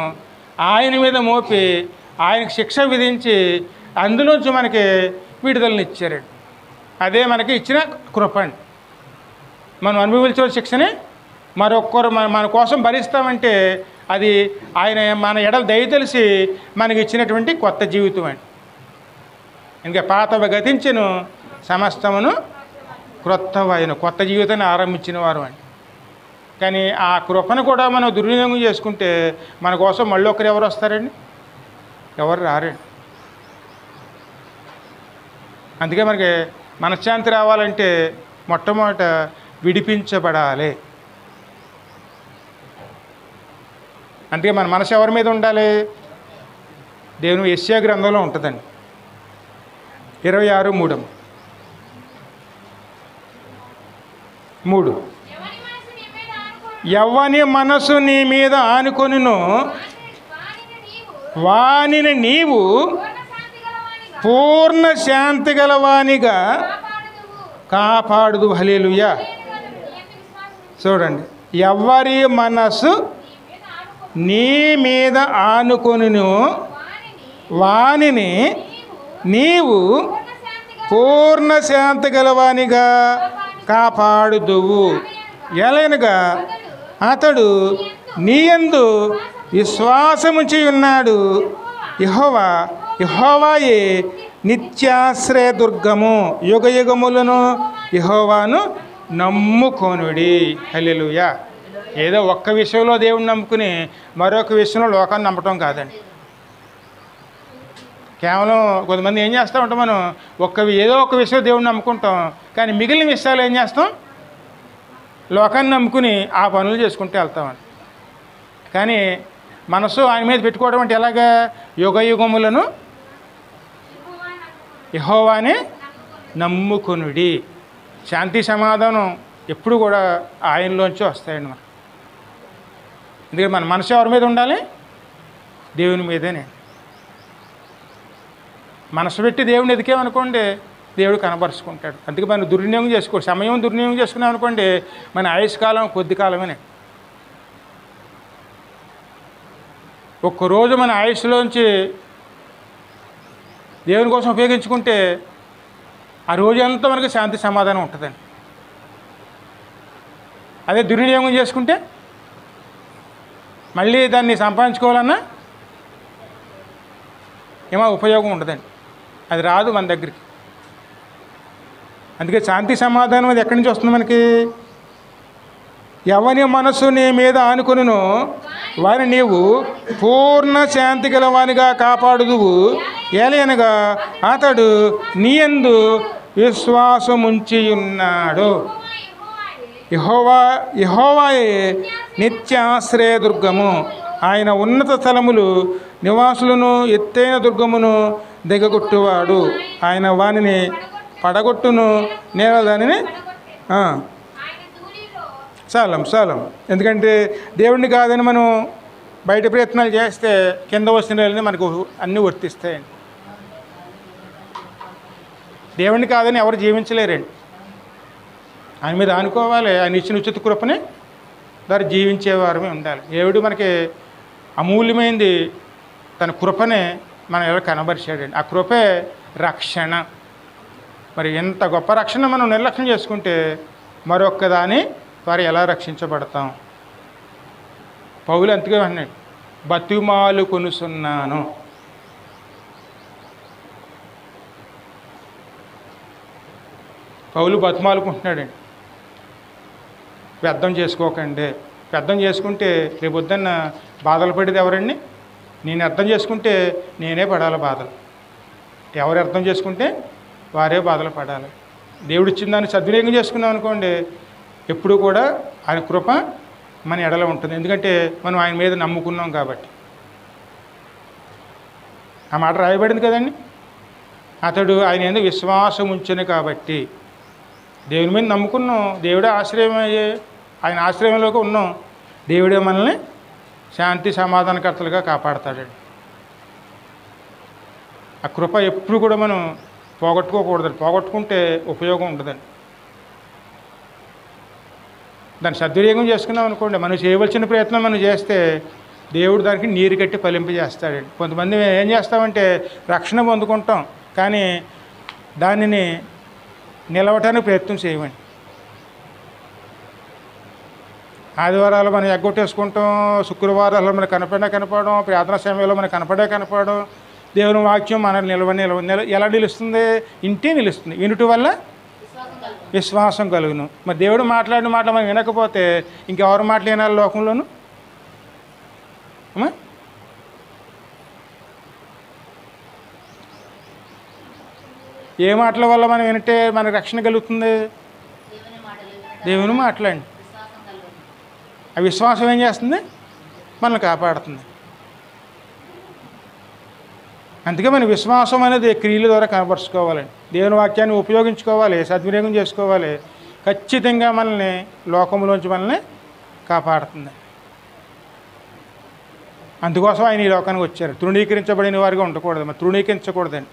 [SPEAKER 1] ఆయన మీద మోపి ఆయనకు శిక్ష విధించి అందులోంచి మనకి విడుదలని ఇచ్చారండి. అదే మనకి ఇచ్చిన కృప అండి. మనం అనుభవించిన శిక్షని మరొక్కరు మన కోసం భరిస్తామంటే అది ఆయన మన ఎడల దయ తెలిసి మనకి ఇచ్చినటువంటి కొత్త జీవితం అండి. ఇంకా పాతవ గతించెను సమస్తమును క్రొత్తవైన కొత్త జీవితాన్ని ఆరంభించిన వారు అండి. కానీ ఆ కృపను కూడా మనం దుర్వినియోగం చేసుకుంటే మన కోసం మళ్ళీ ఒకరు ఎవరు వస్తారండి? ఎవరు రారండి. అందుకే మనకి మనశ్శాంతి రావాలంటే మొట్టమొదట విడిపించబడాలి. అందుకే మన మనసు ఎవరి మీద ఉండాలి? దేవుని యెషయా గ్రంథంలో ఉంటుందండి. 26:3 ఎవని మనసు నీ మీద ఆనుకొనునో వానిని నీవు పూర్ణ శాంతి గలవానిగా కాపాడుదు. హల్లెలూయా. చూడండి, ఎవరి మనసు నీ మీద ఆనుకొనునో వానిని నీవు పూర్ణ శాంతి గలవానిగా కాపాడుదువు. ఎలయనగా అతడు నీయందు విశ్వాసముంచి ఉన్నాడు. యెహోవాయే నిత్యాశ్రయ దుర్గము, యుగ యుగములను యెహోవాను నమ్ముకొనుడి. హల్లెలూయా. ఏదో ఒక్క విషయంలో దేవుడిని నమ్ముకుని మరొక విషయంలో లోకాన్ని నమ్మటం కాదండి. కేవలం కొంతమంది ఏం చేస్తూ ఉంటాం, మనం ఏదో ఒక విషయం దేవుడిని నమ్ముకుంటాం, కానీ మిగిలిన విషయాలు ఏం చేస్తాం? లోకాన్ని నమ్ముకుని ఆ పనులు చేసుకుంటూ వెళ్తామండి. కానీ మనసు ఆయన మీద పెట్టుకోవడం అంటే ఎలాగా? యుగ యుగములను యెహోవానే నమ్ముకొనుడి. శాంతి సమాధానం ఎప్పుడు కూడా ఆయనలోంచి వస్తాయండి. మనం ఎందుకంటే మన మనసు ఎవరి మీద ఉండాలి? దేవుని మీదనే. మనసు పెట్టి దేవుని ఎదికేమనుకోండి, దేవుడు కనబరుచుకుంటాడు. అందుకే మనం దుర్వినియోగం సమయం దుర్వినియోగం చేసుకున్నాం అనుకోండి, మన ఆయుష్కాలం కొద్ది కాలమే. ఒక్కరోజు మన ఆయుష్లోంచి దేవుని కోసం ఉపయోగించుకుంటే ఆ రోజంతా మనకి శాంతి సమాధానం ఉంటుందండి. అదే దుర్వినియోగం చేసుకుంటే మళ్ళీ దాన్ని సంపాదించుకోవాలన్నా ఏమో ఉపయోగం ఉండదండి. అది రాదు మన దగ్గరికి. అందుకే శాంతి సమాధానం అది ఎక్కడి నుంచి వస్తుంది మనకి? ఎవని మనసు నీ మీద ఆనుకొనునో వారిని నీవు పూర్ణ శాంతి గలవానిగా కాపాడుదువు. ఏలయనగా అతడు నీయందు విశ్వాసముంచి ఉన్నాడు. యెహోవాయే నిత్యాశ్రయ దుర్గము, ఆయన ఉన్నత స్థలములు నివాసులను ఎత్తైన దుర్గమును దిగగొట్టువాడు. ఆయన వానిని పడగొట్టును, నేల దానిని చాలం. ఎందుకంటే దేవుడిని కాదని మనం బయట ప్రయత్నాలు చేస్తే కింద వస్తువులన్నీ మనకు అన్నీ వర్తిస్తాయండి. దేవుడిని కాదని ఎవరు జీవించలేరండి. ఆయన మీద ఆనుకోవాలి. ఆయన ఇచ్చిన ఉచిత కృపని దాన్ని జీవించేవారమే ఉండాలి. దేవుడు మనకి అమూల్యమైనది తన కృపనే మన ఎవరు కనబరిచాడండి. ఆ కృపే రక్షణ. మరి ఎంత గొప్ప రక్షణ మనం నిర్లక్ష్యం చేసుకుంటే మరొక్క దాని ద్వారా ఎలా రక్షించబడతాం? పౌలు అంతగా అన్నాడు, బతిమాలు కొనుసున్నాను. పౌలు బతిమాలుకుంటున్నాడండి, వ్యర్థం చేసుకోకండి. వ్యర్థం చేసుకుంటే రేపు పొద్దున్న బాధలు పడేది ఎవరండి? నేను అర్థం చేసుకుంటే నేనే పడాలి బాధలు. ఎవరు అర్థం చేసుకుంటే వారే బాధలు పడాలి. దేవుడు ఇచ్చిన దాన్ని సద్వినియోగం చేసుకున్నాం అనుకోండి, ఎప్పుడు కూడా ఆయన కృప మన ఎడల ఉంటుంది. ఎందుకంటే మనం ఆయన మీద నమ్ముకున్నాం కాబట్టి. ఆ మాట రాయబడింది కదండి, అతడు ఆయన ఎందుకు విశ్వాసం ఉంచును కాబట్టి. దేవుని మీద నమ్ముకున్నాం, దేవుడే ఆశ్రయం అయ్యే ఆయన ఆశ్రయంలోకి ఉన్నాం. దేవుడే మనల్ని శాంతి సమాధానకర్తలుగా కాపాడతాడండి. ఆ కృప ఎప్పుడు కూడా మనం పోగొట్టుకోకూడదండి. పోగొట్టుకుంటే ఉపయోగం ఉండదండి. దాన్ని సద్వినియోగం చేసుకున్నాం అనుకోండి, మనం చేయవలసిన ప్రయత్నం మనం చేస్తే దేవుడు దానికి నీరు కట్టి ఫలింపజేస్తాడండి. కొంతమంది ఏం చేస్తామంటే రక్షణ పొందుకుంటాం, కానీ దానిని నిలవటానికి ప్రయత్నం చేయమండి. ఆదివారాలు మనం ఎగ్గొట్టేసుకుంటాం, శుక్రవారాలు మనకు కనపడడం, ప్రార్థనా సమయంలో మనకు కనపడడం. దేవుని వాక్యం మన ఎలా నిలుస్తుంది? ఇంటే నిలుస్తుంది. వినుట వల్ల విశ్వాసం కలుగును. మరి దేవుడు మాట్లాడిన మాట మనం వినకపోతే ఇంకెవరు మాటలు వినాలి లోకంలోను? ఏ మాటల వల్ల మనం వింటే మనకు రక్షణ కలుగుతుంది? దేవుని మాటలండి. ఆ విశ్వాసం ఏం చేస్తుంది? మనల్ని కాపాడుతుంది. అందుకే మన విశ్వాసం అనేది క్రియల ద్వారా కనపరుచుకోవాలండి. దేవుని వాక్యాన్ని ఉపయోగించుకోవాలి, సద్వినియోగం చేసుకోవాలి. ఖచ్చితంగా మనల్ని లోకంలోంచి మనల్ని కాపాడుతుంది. అందుకోసం ఆయన ఈ లోకానికి వచ్చారు. తృణీకరించబడిన వారిగా ఉండకూడదు, మరి తృణీకరించకూడదండి.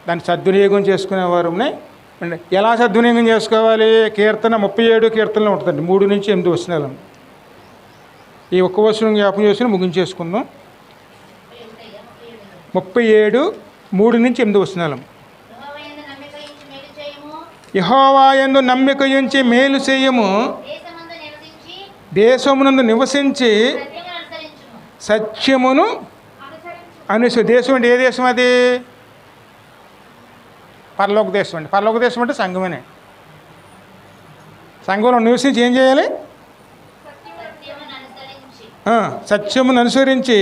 [SPEAKER 1] దాన్ని సద్వినియోగం చేసుకునేవారునే. ఎలా సద్వినియోగం చేసుకోవాలి? కీర్తన 37 కీర్తనలో ఉంటుందండి, 3 నుంచి 8 వచనాలు. ఈ ఒక్క వచనం జ్ఞాపకం చేసుకుని ముగించేసుకుందాం. 37 3 నుంచి 8 వచనాలు. యెహోవాయందు నమ్మిక ఉంచి మేలు చేయము, దేశమునందు నివసించి సత్యమును దేశం అంటే ఏ దేశం అది? పరలోక దేశం అండి. పరలోక దేశం అంటే సంఘమేనే. సంఘంలో నివసించి ఏం చేయాలి? సత్యమును అనుసరించి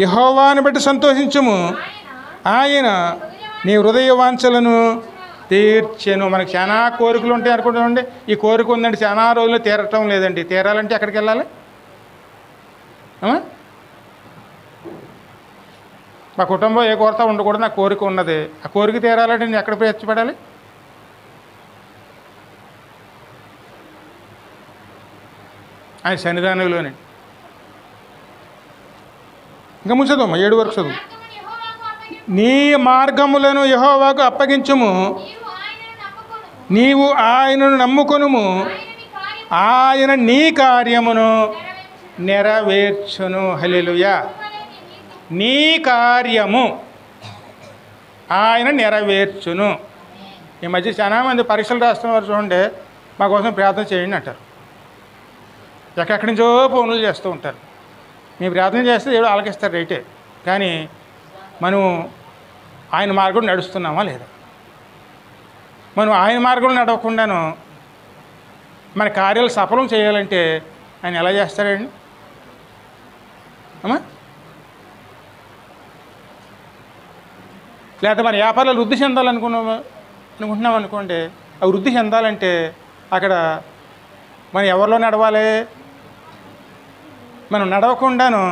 [SPEAKER 1] యెహోవాను బట్టి సంతోషించుము, ఆయన నీ హృదయ వాంఛలను తీర్చెను. మనకు చాలా కోరికలు ఉంటాయి అనుకుంటామండి. ఈ కోరిక ఉందండి, చాలా రోజులు తీరటం లేదండి. తీరాలంటే ఎక్కడికి వెళ్ళాలి? మా కుటుంబం ఏ కొరత ఉండకూడదు, నాకు కోరిక ఉన్నది. ఆ కోరిక తీరాలంటే నేను ఎక్కడ ప్రయత్నపడాలి? ఆయన సన్నిధానంలోనే. ఇంకా ముంచదమ్మా 7 వరకు చదువు. నీ మార్గములను యెహోవాకు అప్పగించుము, నీవు ఆయనను నమ్ముకొనుము, ఆయన నీ కార్యమును నెరవేర్చును. హల్లెలూయా. నీ కార్యము ఆయన నెరవేర్చును. ఈ మధ్య చాలామంది పరీక్షలు రాస్తున్నవారు చూడండి, మా కోసం ప్రార్థన చేయండి అంటారు. ఎక్కడి నుంచో ఫోన్లు చేస్తూ ఉంటారు. మీ ప్రార్థన చేస్తే దేవుడు ఆలకిస్తారు రైటే, కానీ మనం ఆయన మార్గం నడుస్తున్నామా లేదా? మనం ఆయన మార్గంలో నడవకుండాను మన కార్యాలు సఫలం చేయాలంటే ఆయన ఎలా చేస్తాడండి? అమ్మా, లేకపోతే మన వ్యాపారాలు వృద్ధి అనుకుంటున్నాం అనుకోండి, ఆ వృద్ధి చెందాలంటే అక్కడ మనం ఎవరిలో నడవాలి? మనం నడవకుండాను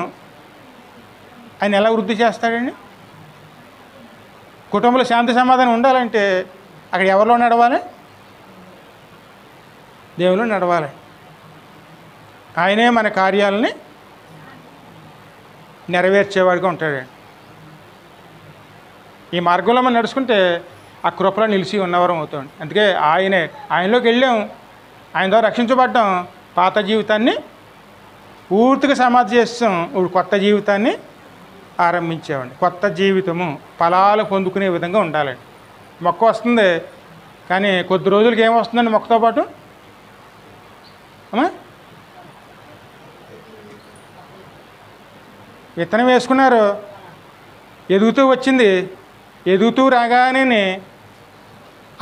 [SPEAKER 1] ఆయన ఎలా వృద్ధి చేస్తాడండి? కుటుంబంలో శాంతి సమాధానం ఉండాలంటే అక్కడ ఎవరిలో నడవాలి? దేవునిలో నడవాలి. ఆయనే మన కార్యాలని నెరవేర్చేవాడిగా ఉంటాడండి. ఈ మార్గంలో మనం నడుచుకుంటే ఆ కృపలో నిలిచి ఉన్నవారం అవుతాం. అందుకే ఆయనలోకి వెళ్ళాం, ఆయన ద్వారా రక్షించబడ్డాం. పాత జీవితాన్ని పూర్తిగా సమాధి చేస్తాం, ఇప్పుడు కొత్త జీవితాన్ని ఆరంభించామండి. కొత్త జీవితము ఫలాలు పొందుకునే విధంగా ఉండాలండి. మొక్క వస్తుంది, కానీ కొద్ది రోజులకి ఏమొస్తుందండి మొక్కతో పాటు? విత్తనం వేసుకున్నారు, ఎదుగుతూ వచ్చింది. ఎదుగుతూ రాగానే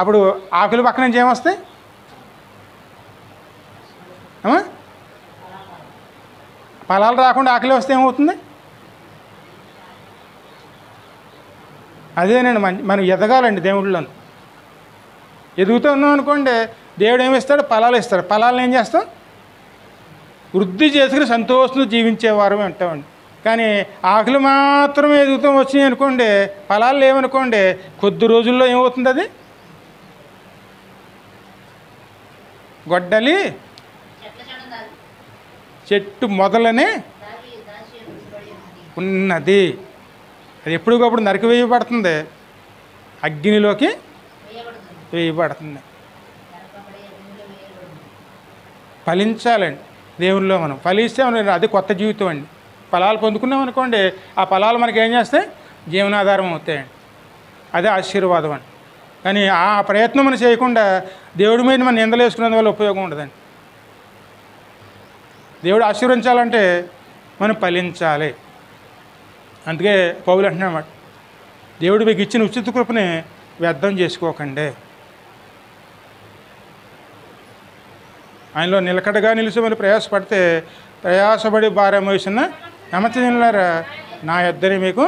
[SPEAKER 1] అప్పుడు ఆకుల పక్క నుంచి ఏమొస్తాయి? ఫలాలు రాకుండా ఆకులు వస్తే ఏమవుతుంది? అదేనండి మనం ఎదగాలండి దేవుళ్ళను. ఎదుగుతూ ఉన్నాం అనుకోండి, దేవుడు ఏమిస్తాడు? ఫలాలు ఇస్తాడు. ఫలాలను ఏం చేస్తాం? వృద్ధి చేసుకుని సంతోషంతో జీవించేవారు అంటామండి. కానీ ఆకులు మాత్రమే ఎదుగుతూ వచ్చినాయి అనుకోండి, ఫలాలు లేవనుకోండి, కొద్ది రోజుల్లో ఏమవుతుంది? అది గొడ్డలి చెట్టు మొదలనే ఉన్నది. అది ఎప్పటికప్పుడు నరికి వేయబడుతుంది, అగ్నిలోకి వేయబడుతుంది. ఫలించాలండి దేవుల్లో. మనం ఫలిస్తే మనం అది కొత్త జీవితం అండి. ఫలాలు పొందుకున్నాం అనుకోండి, ఆ ఫలాలు మనకి ఏం చేస్తాయి? జీవనాధారం అవుతాయండి. అదే ఆశీర్వాదం అండి. కానీ ఆ ప్రయత్నం మనం చేయకుండా దేవుడి మీద మనం నిందలు వేసుకున్నందువల్ల ఉపయోగం ఉండదండి. దేవుడు ఆశీర్వదించాలంటే మనం ఫలించాలి. అందుకే పౌలు అంటున్నమాట, దేవుడు మీకు ఇచ్చిన ఉచిత కృపని వ్యర్థం చేసుకోకండి. ఆయనలో నిలకడగా నిలిచి ప్రయాసపడితే, ప్రయాసపడి భారం వేసిన నమ్మతిలారా నా యొద్దనే మీకు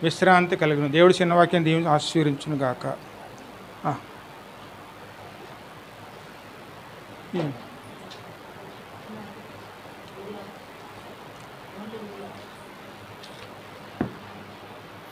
[SPEAKER 1] విశ్రాంతి కలిగిన. దేవుడు చిన్నవాక్యం దీవించి ఆశీర్వదించును గాక.